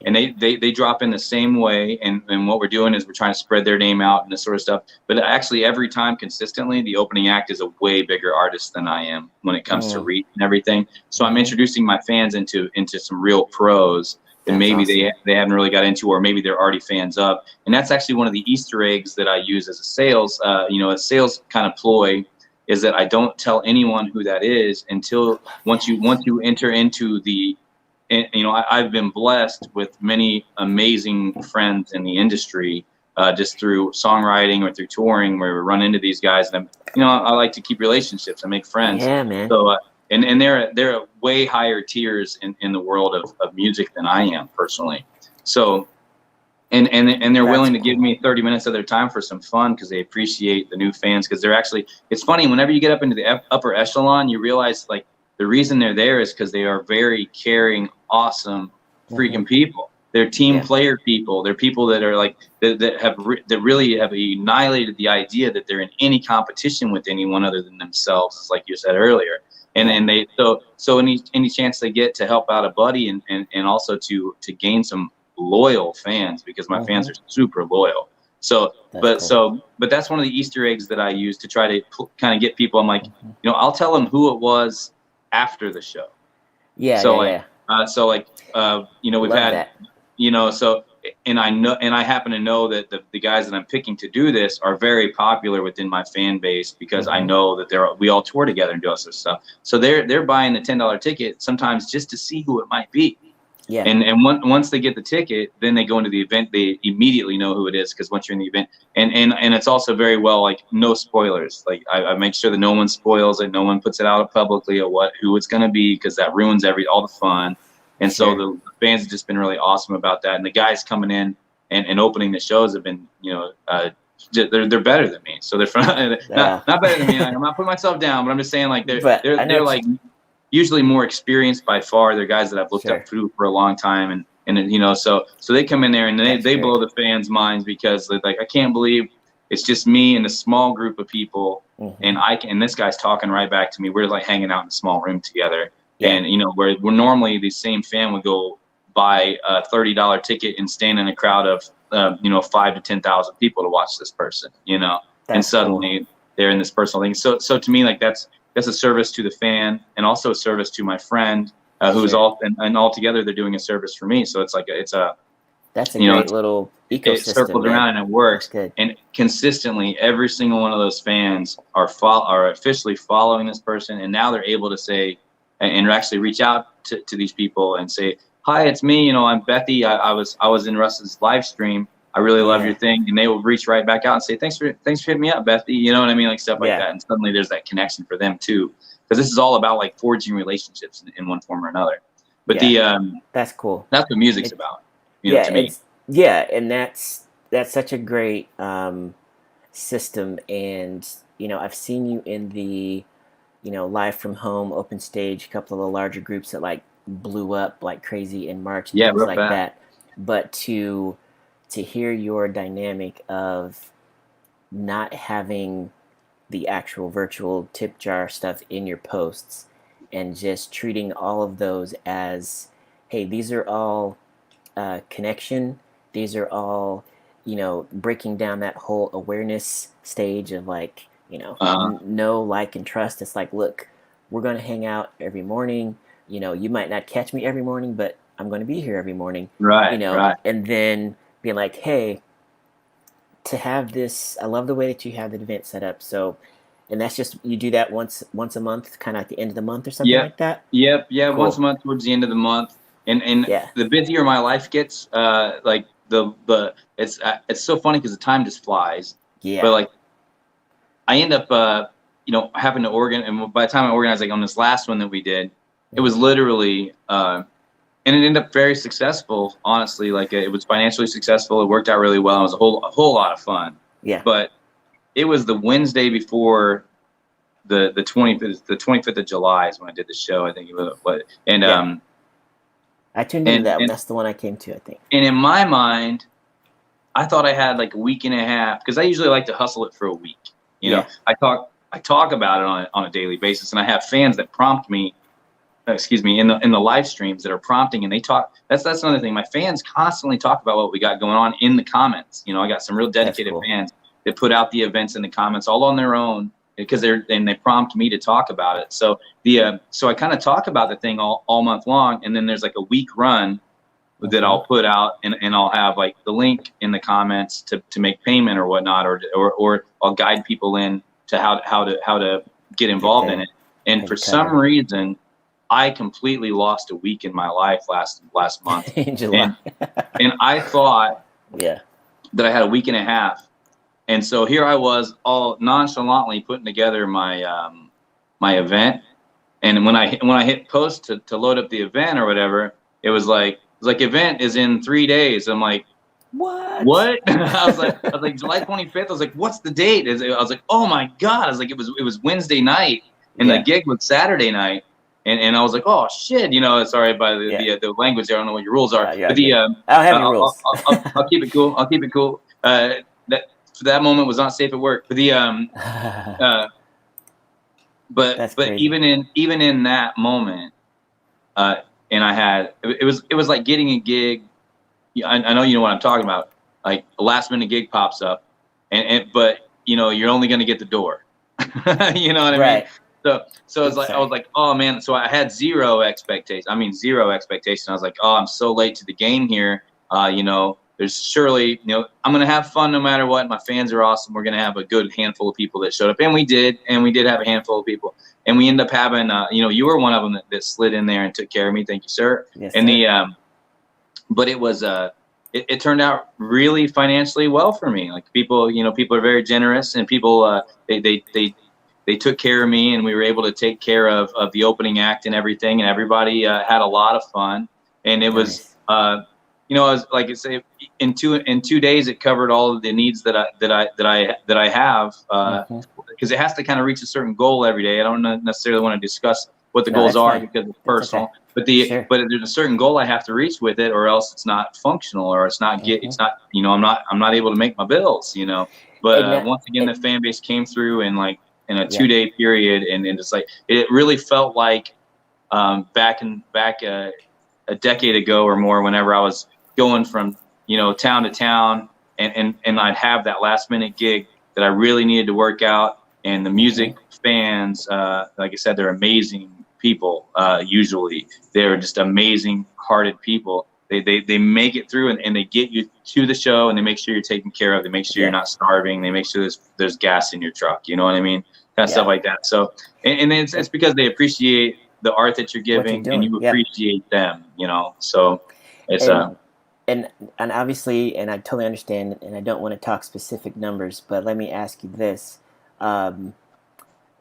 And they drop in the same way, and what we're doing is we're trying to spread their name out and this sort of stuff. But actually, every time consistently, the opening act is a way bigger artist than I am when it comes to reach and everything. So I'm introducing my fans into some real pros that maybe they haven't really got into, or maybe they're already fans of. And that's actually one of the Easter eggs that I use as a sales kind of ploy, is that I don't tell anyone who that is until once you enter into the. And, I've been blessed with many amazing friends in the industry, just through songwriting or through touring, where we run into these guys. And I like to keep relationships. I make friends. Yeah, man. So, and they're way higher tiers in the world of music than I am personally. So, and they're willing to give me 30 minutes of their time for some fun because they appreciate the new fans. Because it's funny, whenever you get up into the upper echelon, you realize like the reason they're there is because they are very caring, awesome, freaking people. They're team player people. They're people that are like that really have annihilated the idea that they're in any competition with anyone other than themselves, like you said earlier. And they so any chance they get to help out a buddy and also to gain some loyal fans, because my fans are super loyal. So but that's one of the Easter eggs that I use to try to kind of get people. I'm like, I'll tell them who it was after the show. We've had that. And I happen to know that the guys that I'm picking to do this are very popular within my fan base, because I know that we all tour together and do all this stuff. So they're buying the $10 ticket sometimes just to see who it might be. Yeah. And once they get the ticket, then they go into the event. They immediately know who it is, because once you're in the event, and it's also very well like no spoilers. Like I make sure that no one spoils it, no one puts it out publicly or who it's going to be, because that ruins all the fun. And so the fans have just been really awesome about that. And the guys coming in and opening the shows have been, they're better than me. So they're not better than me. Like, I'm not putting myself down, but I'm just saying like they're like usually more experienced by far. They're guys that I've looked up through for a long time, and so they come in there and they blow the fans' minds, because they're like, I can't believe it's just me and a small group of people, and this guy's talking right back to me. We're like hanging out in a small room together. Yeah. And where normally the same fan would go buy a $30 ticket and stand in a crowd of 5,000 to 10,000 people to watch this person, and suddenly there in this personal thing. So to me, like that's a service to the fan and also a service to my friend who's and all together they're doing a service for me. So it's like that's a great little ecosystem. It circles around and it works. And consistently, every single one of those fans are officially following this person, and now they're able to say and actually reach out to these people and say, "Hi, it's me. I'm Bethy. I was in Russ's live stream. I really love your thing," and they will reach right back out and say, "Thanks for hitting me up, Bethy." You know what I mean? Like stuff like that. And suddenly there's that connection for them too, because this is all about like forging relationships in one form or another. But that's cool. That's what music's about. To me. And that's such a great system. And I've seen you in the live from home open stage, a couple of the larger groups that like blew up like crazy in March and things like that. But to hear your dynamic of not having the actual virtual tip jar stuff in your posts and just treating all of those as, hey, these are all connection. These are all, breaking down that whole awareness stage of like, know, like, and trust. It's like, look, we're going to hang out every morning. You might not catch me every morning, but I'm going to be here every morning. Right. And then being like, hey, to have this, I love the way that you have the event set up. So, and that's just, you do that once a month, kind of at the end of the month or something like that? Yep. Yeah. Cool. Once a month towards the end of the month. And the busier my life gets, like it's so funny because the time just flies. Yeah. But like, I end up, having to organize, and by the time I organized, like on this last one that we did, it was literally, and it ended up very successful. Honestly, like it was financially successful. It worked out really well. It was a whole lot of fun. Yeah. But it was the Wednesday before the 25th of July is when I did the show. I think it was, I tuned into that one. That's the one I came to, I think. And in my mind, I thought I had like a week and a half, because I usually like to hustle it for a week. I talk about it on a daily basis, and I have fans that prompt me, in the live streams that are prompting, and they talk. That's another thing. My fans constantly talk about what we got going on in the comments. I got some real dedicated fans that put out the events in the comments all on their own, because they prompt me to talk about it. So so I kind of talk about the thing all month long, and then there's like a week run that I'll put out, and I'll have like the link in the comments to make payment or whatnot, or I'll guide people in to how to get involved in it. And for some reason, I completely lost a week in my life last month. In July. and I thought that I had a week and a half. And so here I was, all nonchalantly putting together my my event, and when I hit post to load up the event or whatever, it was like event is in 3 days. I'm like, what? I was like July 25th. I was like, what's the date? I was like, oh my god! I was like, it was Wednesday night, and the gig was Saturday night, and I was like, oh shit! Sorry by the language there. I don't know what your rules are, but I'll have your rules. I'll keep it cool. I'll keep it cool. That moment was not safe at work. But but even in that moment, and I had it was like getting a gig. I know you know what I'm talking about. Like a last minute gig pops up, but you're only going to get the door. You know what I mean? So it's like I was like, oh man. So I had zero expectation. I was like, oh, I'm so late to the game here. There's surely, I'm going to have fun no matter what. My fans are awesome. We're going to have a good handful of people that showed up. And we did have a handful of people. And we ended up having, you were one of them that slid in there and took care of me. Thank you, sir. Yes, and sir. But it was, it turned out really financially well for me. Like people are very generous, and people, they took care of me, and we were able to take care of the opening act and everything. And everybody had a lot of fun. And it was, I was like I say, in 2 days it covered all of the needs that I have, because it has to kind of reach a certain goal every day. I don't necessarily want to discuss what the goals are because it's personal, but but there's a certain goal I have to reach with it, or else it's not functional, or it's not I'm not able to make my bills, But once again, the fan base came through in a 2 day period, and it's like it really felt like back a decade ago or more, whenever I was going from town to town, and I'd have that last minute gig that I really needed to work out, And the music fans, like I said, they're amazing people. Usually, they're just amazing hearted people. They make it through and they get you to the show, and they make sure you're taken care of. They make sure you're not starving. They make sure there's gas in your truck. You know what I mean? Kind of stuff like that. So, and it's because they appreciate the art that you're giving, and you appreciate them. You know, so it's and obviously, and I totally understand, and I don't want to talk specific numbers, but let me ask you this: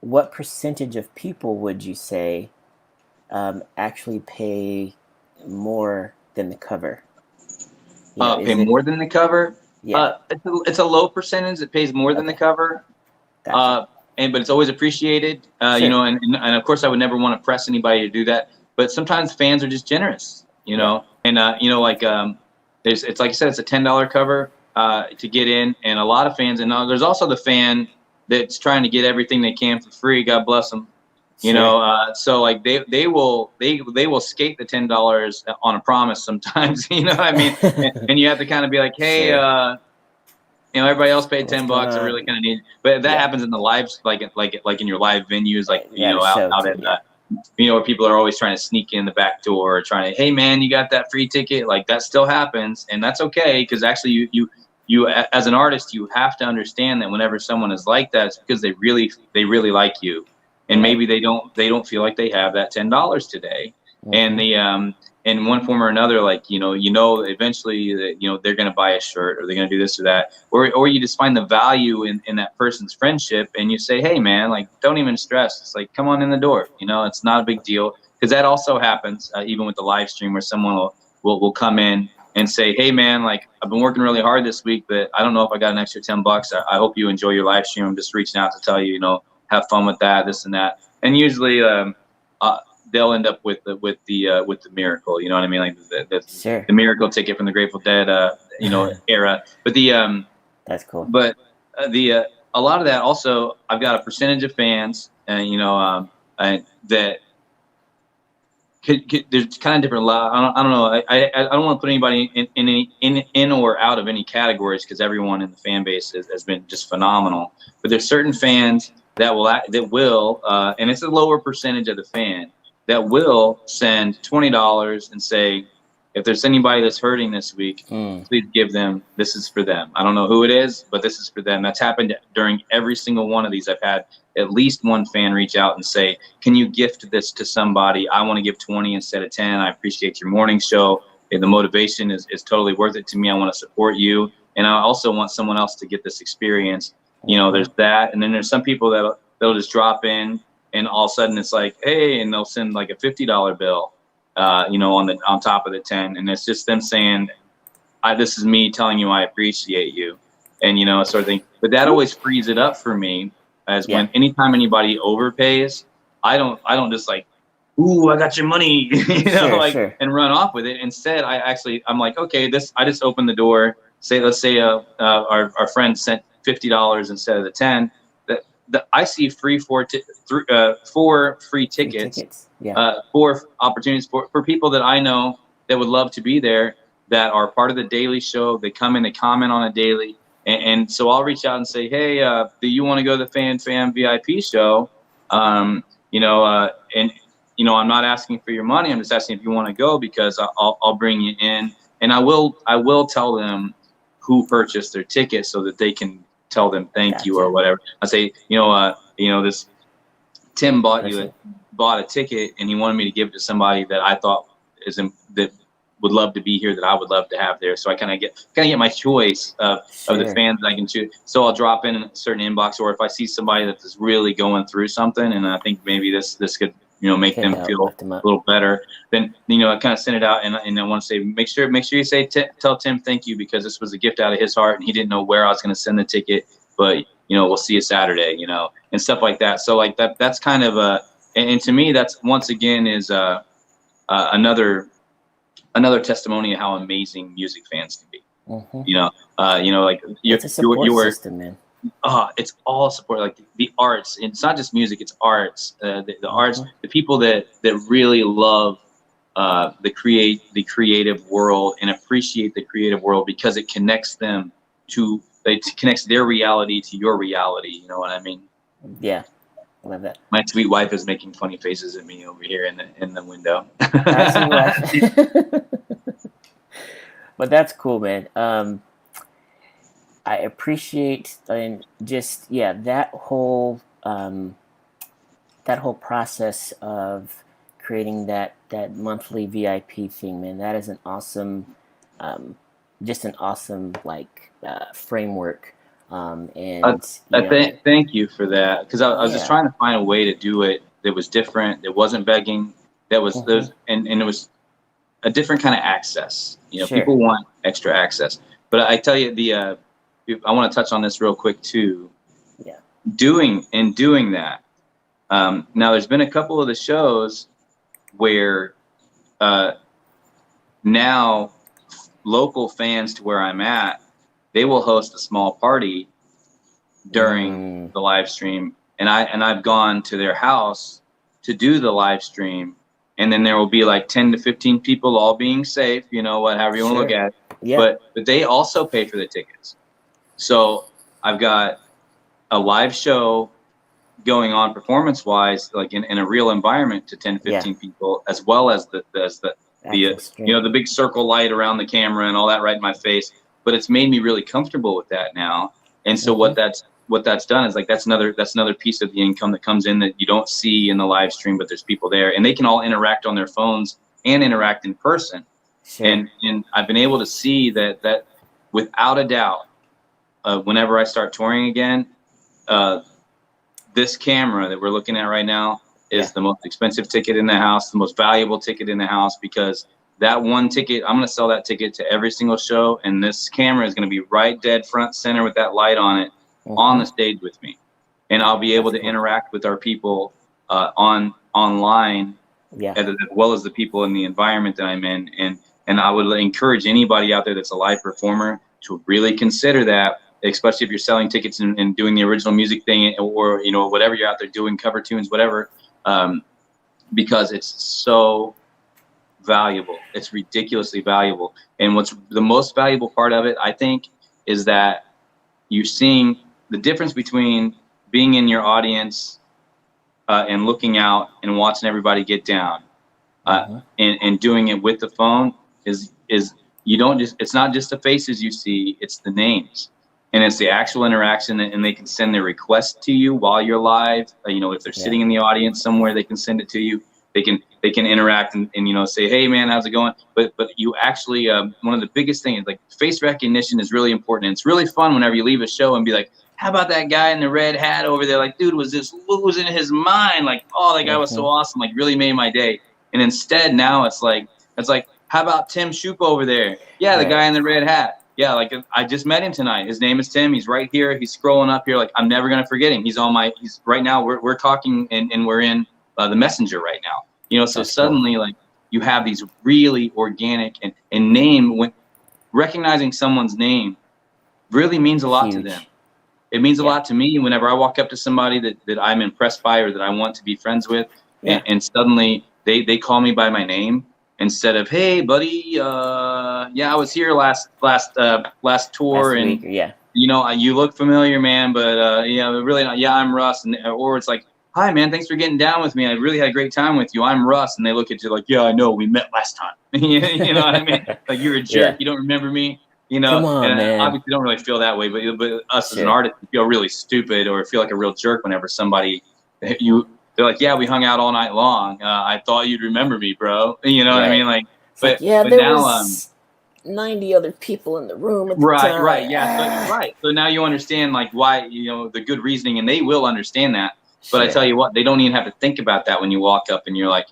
what percentage of people would you say actually pay more than the cover? Pay more than the cover? Yeah. It's a low percentage that pays more than the cover. Gotcha. But it's always appreciated. You know, and of course I would never want to press anybody to do that. But sometimes fans are just generous, you know. And you know, like it's like I said, it's a $10 cover to get in, and a lot of fans, and there's also the fan that's trying to get everything they can for free. God bless them. You know, so like they will skate the $10 on a promise sometimes. You know what I mean? and you have to kind of be like, hey, you know, everybody else paid $10. I really kind of need. But that happens in the lives, like in your live venues, like you know, out in you know, where people are always trying to sneak in the back door, trying to, hey man, you got that free ticket? Like that still happens, and that's okay, because actually you as an artist, you have to understand that whenever someone is like that, it's because they really like you. And maybe they don't feel like they have that $10 today, and in one form or another, like you know, eventually that you know they're going to buy a shirt, or they're going to do this or that, or you just find the value in that person's friendship, and you say, hey man, like don't even stress. It's like, come on in the door. You know, it's not a big deal, because that also happens even with the live stream, where someone will come in and say, hey man, like I've been working really hard this week, but I don't know if I got an extra $10. I hope you enjoy your live stream. I'm just reaching out to tell you, you know, have fun with that, this and that. And usually they'll end up with the miracle, you know what I mean, like the miracle ticket from the Grateful Dead you know, era. But that's cool. But a lot of that also, I've got a percentage of fans, you know, that there's kind of different. I don't know. I don't want to put anybody in or out of any categories, because everyone in the fan base has been just phenomenal. But there's certain fans that will, and it's a lower percentage of the fan that will send $20 and say, if there's anybody that's hurting this week, please give them. This is for them. I don't know who it is, but this is for them. That's happened during every single one of these. I've had at least one fan reach out and say, can you gift this to somebody? I want to give 20 instead of 10. I appreciate your morning show. And the motivation is totally worth it to me. I want to support you. And I also want someone else to get this experience. You know, there's that. And then there's some people that'll just drop in, and all of a sudden it's like, hey, and they'll send like a $50 bill, you know, on top of the 10. And it's just them saying, this is me telling you I appreciate you, and, you know, sort of thing. But that always frees it up for me, as when anytime anybody overpays, I don't just like, ooh, I got your money, you know, and run off with it. Instead, I'm like, okay, I just opened the door. Let's say our friend sent $50 instead of the 10. I see four free tickets. Four opportunities for people that I know that would love to be there, that are part of the daily show. They come in, they comment on a daily. And so I'll reach out and say, hey, do you want to go to the Fan VIP show? You know, and, you know, I'm not asking for your money. I'm just asking if you want to go, because I'll bring you in. And I will tell them who purchased their ticket, so that they can tell them thank you or whatever. I say, you know, this Tim bought a ticket, and he wanted me to give it to somebody that I thought that would love to be here, that I would love to have there. So I kind of get my choice of the fans that I can choose. So I'll drop in a certain inbox, or if I see somebody that's really going through something, and I think maybe this could, you know, make them feel a little better, then, you know, I kind of send it out, and I want to say, make sure you say, tell Tim thank you, because this was a gift out of his heart, and he didn't know where I was going to send the ticket, but, you know, we'll see you Saturday, you know, and stuff like that. So like that's kind of and to me, that's once again is another testimony of how amazing music fans can be. You know, like it's a support system, man. It's all support, like the arts. It's not just music; it's arts. The arts, the people that really love the creative world and appreciate the creative world, because it connects them to, it connects their reality to your reality. You know what I mean? Yeah, love that. My sweet wife is making funny faces at me over here in the window. I see your wife. But that's cool, man. I appreciate and just that whole process of creating that monthly VIP thing, man. That is an awesome, um, just an awesome like framework. And Thank you for that, because I was just yeah, trying to find a way to do it that was different, that wasn't begging, that was mm-hmm. there's and it was a different kind of access. Sure. People want extra access, but I tell you, I want to touch on this real quick too. Yeah. Doing that. Now, there's been a couple of the shows where now local fans to where I'm at, they will host a small party during the live stream, and I've gone to their house to do the live stream, and then there will be like 10 to 15 people, all being safe, however you want to look at it. Yeah. But they also pay for the tickets. So I've got a live show going on performance-wise, like in a real environment to 10, 15 people, as well as the the big circle light around the camera and all that right in my face. But it's made me really comfortable with that now. And so what that's done is like that's another piece of the income that comes in that you don't see in the live stream, but there's people there, and they can all interact on their phones and interact in person. Sure. And I've been able to see that without a doubt, whenever I start touring again, this camera that we're looking at right now is the most expensive ticket in the house, the most valuable ticket in the house, because that one ticket, I'm going to sell that ticket to every single show, and this camera is going to be right dead front center with that light on it on the stage with me. And I'll be able to interact with our people online as well as the people in the environment that I'm in. And I would encourage anybody out there that's a live performer to really consider that, especially if you're selling tickets and doing the original music thing, or whatever you're out there doing, cover tunes, whatever, because it's so valuable. It's ridiculously valuable. And what's the most valuable part of it, I think, is that you're seeing the difference between being in your audience and looking out and watching everybody get down, and doing it with the phone is you don't just, it's not just the faces you see, it's the names. And it's the actual interaction, and they can send their request to you while you're live. If they're sitting in the audience somewhere, they can send it to you. They can interact and say, hey man, how's it going? But you actually, one of the biggest things, like, face recognition is really important. And it's really fun whenever you leave a show and be like, how about that guy in the red hat over there? Like, dude, was this losing his mind? Like, oh, that guy was so awesome. Like, really made my day. And instead now it's like, how about Tim Shoop over there? Yeah, the guy in the red hat. Yeah, like, I just met him tonight. His name is Tim. He's right here. He's scrolling up here. Like, I'm never gonna forget him. He's right now. We're talking and we're in the Messenger right now. So that's suddenly cool. Like, you have these really organic and name, when recognizing someone's name really means a lot to them. It means a lot to me whenever I walk up to somebody that I'm impressed by or that I want to be friends with, and suddenly they call me by my name. Instead of, hey buddy, I was here last tour, and you look familiar, man, but really not. Yeah, I'm Russ, or it's like, hi man, thanks for getting down with me. I really had a great time with you. I'm Russ, and they look at you like, yeah, I know, we met last time. You know what I mean? Like, you're a jerk. You don't remember me. Come on, man. Obviously don't really feel that way, but us as an artist, we feel really stupid or feel like a real jerk whenever somebody they're like, yeah, we hung out all night long. I thought you'd remember me, bro. You know what I mean? Like, but there now, was 90 other people in the room at the time. Right. So now you understand, like, why, the good reasoning, and they will understand that. But I tell you what, they don't even have to think about that when you walk up and you're like,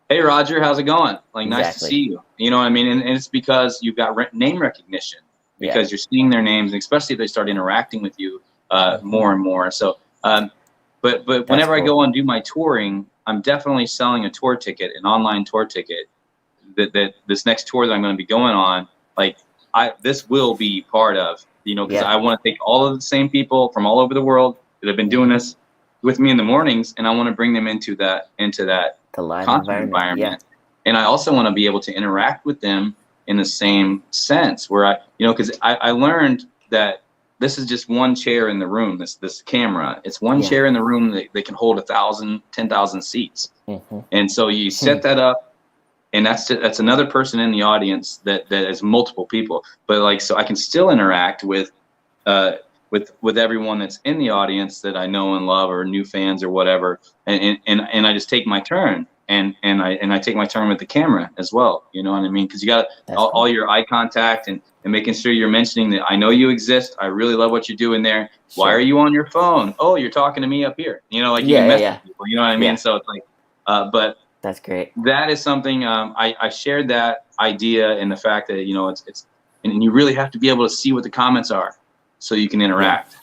hey, Roger, how's it going? Like, nice to see you. You know what I mean? And it's because you've got name recognition, because you're seeing their names, and especially if they start interacting with you more and more. So, but whenever I go and do my touring, I'm definitely selling a tour ticket, an online tour ticket. That this next tour that I'm going to be going on, like, this will be part of, because I want to take all of the same people from all over the world that have been doing this with me in the mornings, and I want to bring them into that the live concert environment. And I also want to be able to interact with them in the same sense, where because I learned that this is just one chair in the room. This camera, it's one chair in the room that can hold 1,000, 10,000 seats. And so you set that up, and that's another person in the audience that is multiple people. But like, so I can still interact with everyone that's in the audience that I know and love, or new fans or whatever. And I just take my turn. And I take my turn with the camera as well. You know what I mean? Because you got all your eye contact and making sure you're mentioning that I know you exist. I really love what you're doing there. Sure. Why are you on your phone? Oh, you're talking to me up here. You know, like you can message people. You know what I mean? So it's like, but that's great. That is something I shared that idea, and the fact that, you know, it's and you really have to be able to see what the comments are so you can interact.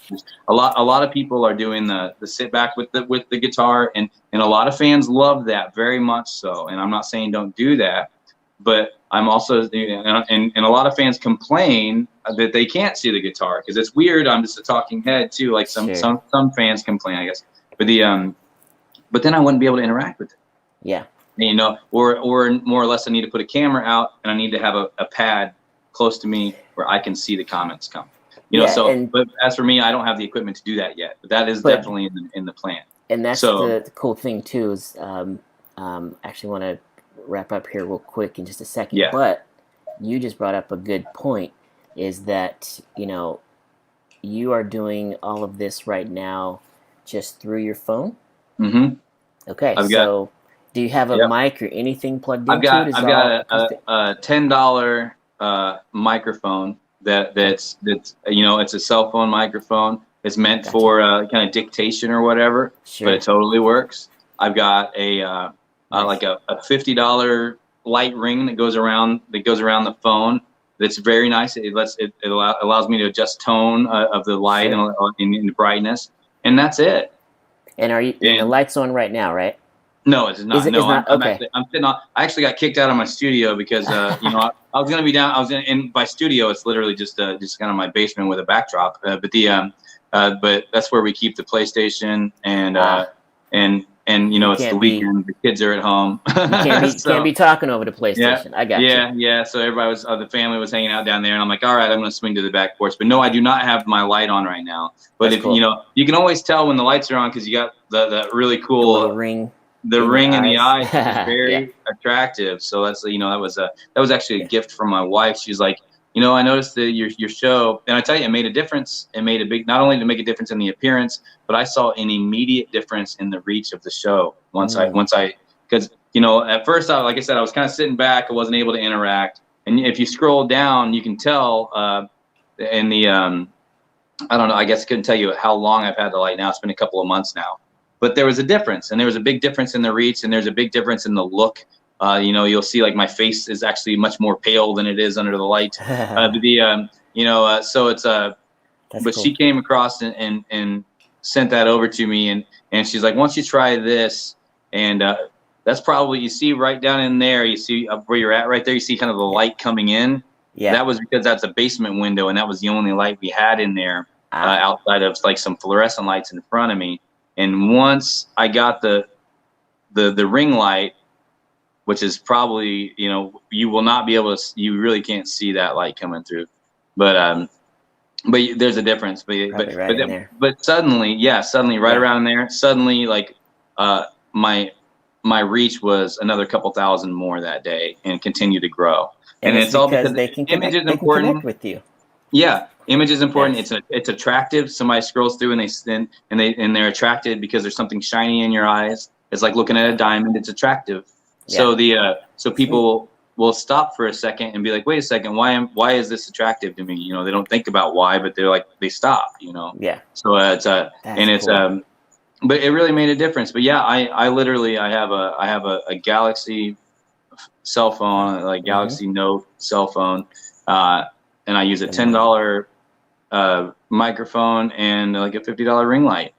A lot of people are doing the sit back with the guitar, and a lot of fans love that very much so. And I'm not saying don't do that, but I'm also, and a lot of fans complain that they can't see the guitar because it's weird. I'm just a talking head too, like some fans complain, I guess. But but then I wouldn't be able to interact with it. Yeah. You know, or more or less, I need to put a camera out, and I need to have a pad close to me where I can see the comments come. You know, so, but as for me, I don't have the equipment to do that yet. But that is definitely in the plan. And that's the cool thing too. Is actually want to wrap up here real quick in just a second. Yeah. But you just brought up a good point. Is that, you know, you are doing all of this right now just through your phone? Mm-hmm. Okay. Do you have a mic or anything plugged into it? I've got a $10 microphone that's you know, it's a cell phone microphone. It's meant for kind of dictation or whatever, but it totally works. I've got a like a $50 light ring that goes around the phone. That's very nice. It allows me to adjust tone of the light and the brightness, and that's it. And the light's on right now, right? No, it's not. I'm sitting on. I actually got kicked out of my studio because you know, I was gonna be down. And by studio, it's literally just kind of my basement with a backdrop. But that's where we keep the PlayStation and you know, it's the weekend. The kids are at home. You can't be talking over the PlayStation. I got you. Yeah. So everybody the family was hanging out down there, and I'm like, all right, I'm gonna swing to the back porch. But no, I do not have my light on right now. But that's cool. You know, you can always tell when the lights are on because you got the really cool ring. The ring in the eyes is very attractive. So that's, you know, that was actually a gift from my wife. She's like, you know, I noticed that your show, and I tell you, it made a difference. It made not only to make a difference in the appearance, but I saw an immediate difference in the reach of the show once I, because, you know, at first, like I said, I was kind of sitting back. I wasn't able to interact. And if you scroll down, you can tell in the, I don't know, I guess I couldn't tell you how long I've had the light now. It's been a couple of months now. But there was a difference, and there was a big difference in the reach, and there's a big difference in the look. You know, you'll see like my face is actually much more pale than it is under the light. You know, so it's but cool. She came across and sent that over to me, and she's like, "Why don't you try this?" And that's probably, you see right down in there, you see where you're at right there, you see kind of the light coming in. Yeah. That was because that's a basement window, and that was the only light we had in there outside of like some fluorescent lights in front of me. And once I got the ring light, which is probably, you know, you will not be able to, you really can't see that light coming through, but there's a difference. But suddenly right around there, suddenly like my reach was another couple thousand more that day, and continued to grow. And it's all because they can connect with you. Yeah. Image is important. Yes. It's attractive. Somebody scrolls through and they're attracted because there's something shiny in your eyes. It's like looking at a diamond. It's attractive. Yeah. So people will stop for a second and be like, wait a second, why is this attractive to me? You know, they don't think about why, but they're like, they stop. You know. Yeah. So it's cool. But it really made a difference. But yeah, I literally have a Galaxy cell phone, like Galaxy Note cell phone, and I use a $10 microphone and like a $50 ring light.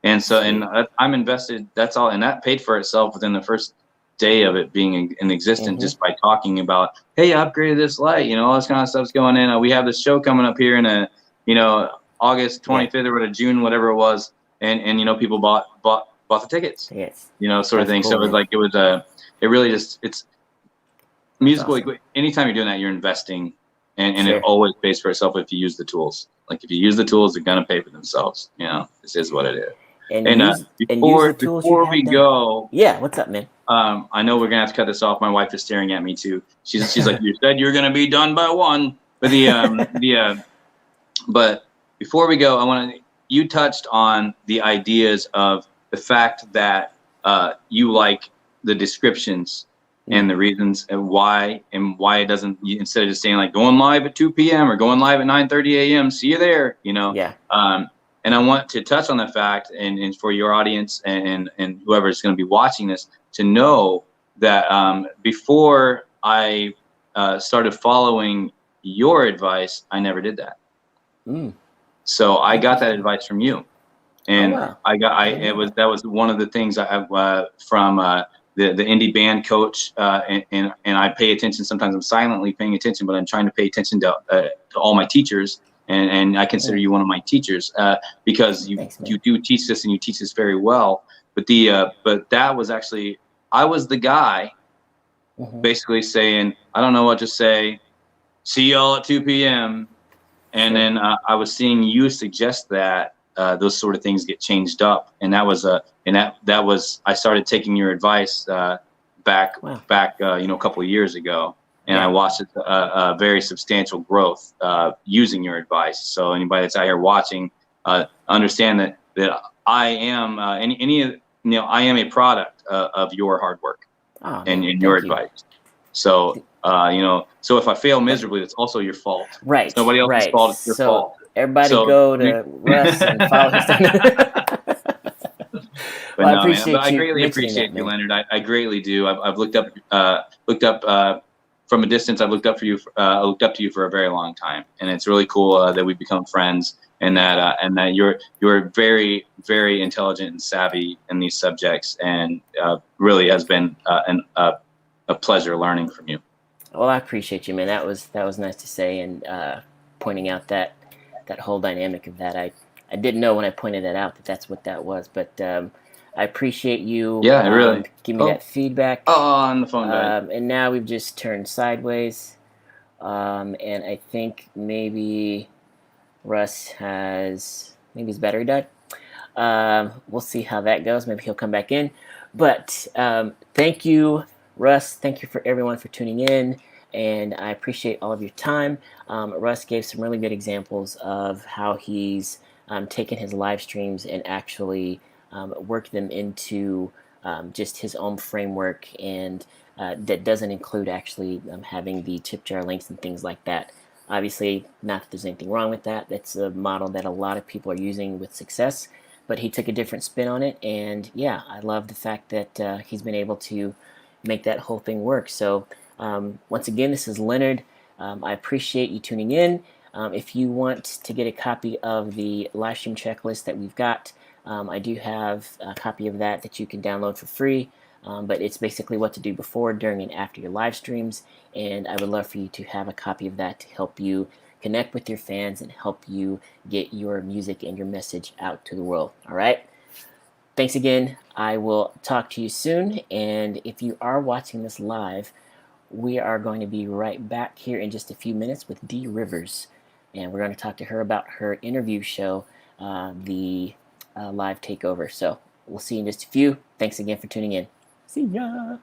And so, and I'm invested, that's all. And that paid for itself within the first day of it being in existence, just by talking about, hey, I upgraded this light, you know, all this kind of stuff's going in. We have this show coming up here in you know, August 25th or June, whatever it was. And, you know, people bought the tickets, you know, sort of thing. Cool, so it was like, it really just, it's musical. Awesome. Anytime you're doing that, you're investing and it always pays for itself if you use the tools. Like if you use the tools, they're gonna pay for themselves. You know, this is what it is. And use the tools you before have we done. go, Yeah, what's up, man? I know we're gonna have to cut this off. My wife is staring at me too. She's like, you said you're gonna be done by 1, but but before we go, you touched on the ideas of the fact that you like the descriptions and the reasons and why it doesn't, instead of just saying like going live at 2 p.m. or going live at 9:30 a.m. See you there, you know. Yeah. And I want to touch on the fact, and for your audience and whoever is going to be watching this to know that before I started following your advice, I never did that. So I got that advice from you, and that was one of the things I from the indie band coach, and I pay attention. Sometimes I'm silently paying attention, but I'm trying to pay attention to all my teachers. And I consider you one of my teachers because you do teach this, and you teach this very well. But that was actually, I was the guy basically saying, I don't know what to say. See y'all at 2 p.m. And then I was seeing you suggest that those sort of things get changed up, and that was I started taking your advice back a couple of years ago. And I watched a very substantial growth using your advice. So anybody that's out here watching, understand that I am I am a product of your hard work and your advice. So so if I fail miserably, it's also your fault. Right. It's nobody else's fault. It's your fault. Everybody go to Russ and follow his But I greatly appreciate you, Leonard. I greatly do. I've looked up from a distance. I've looked up to you for a very long time, and it's really cool that we've become friends, and that you're very, very intelligent and savvy in these subjects, and really has been a pleasure learning from you. Well, I appreciate you, man. That was nice to say, and pointing out that whole dynamic of that. I didn't know when I pointed that out that that's what that was, but I appreciate you. Yeah, really. Give me that feedback. Oh, on the phone died. And now we've just turned sideways, and I think maybe Russ his battery died. We'll see how that goes. Maybe he'll come back in. But thank you, Russ. Thank you for everyone for tuning in, and I appreciate all of your time. Russ gave some really good examples of how he's taken his live streams and actually worked them into just his own framework, and that doesn't include actually having the tip jar links and things like that. Obviously, not that there's anything wrong with that. That's a model that a lot of people are using with success, but he took a different spin on it, and yeah, I love the fact that he's been able to make that whole thing work. So once again, this is Leonard. I appreciate you tuning in. If you want to get a copy of the live stream checklist that we've got, I do have a copy of that you can download for free, but it's basically what to do before, during, and after your live streams, and I would love for you to have a copy of that to help you connect with your fans and help you get your music and your message out to the world. All right? Thanks again. I will talk to you soon, and if you are watching this live, we are going to be right back here in just a few minutes with Dee Rivers, and we're going to talk to her about her interview show, the live takeover. So we'll see you in just a few. Thanks again for tuning in. See ya.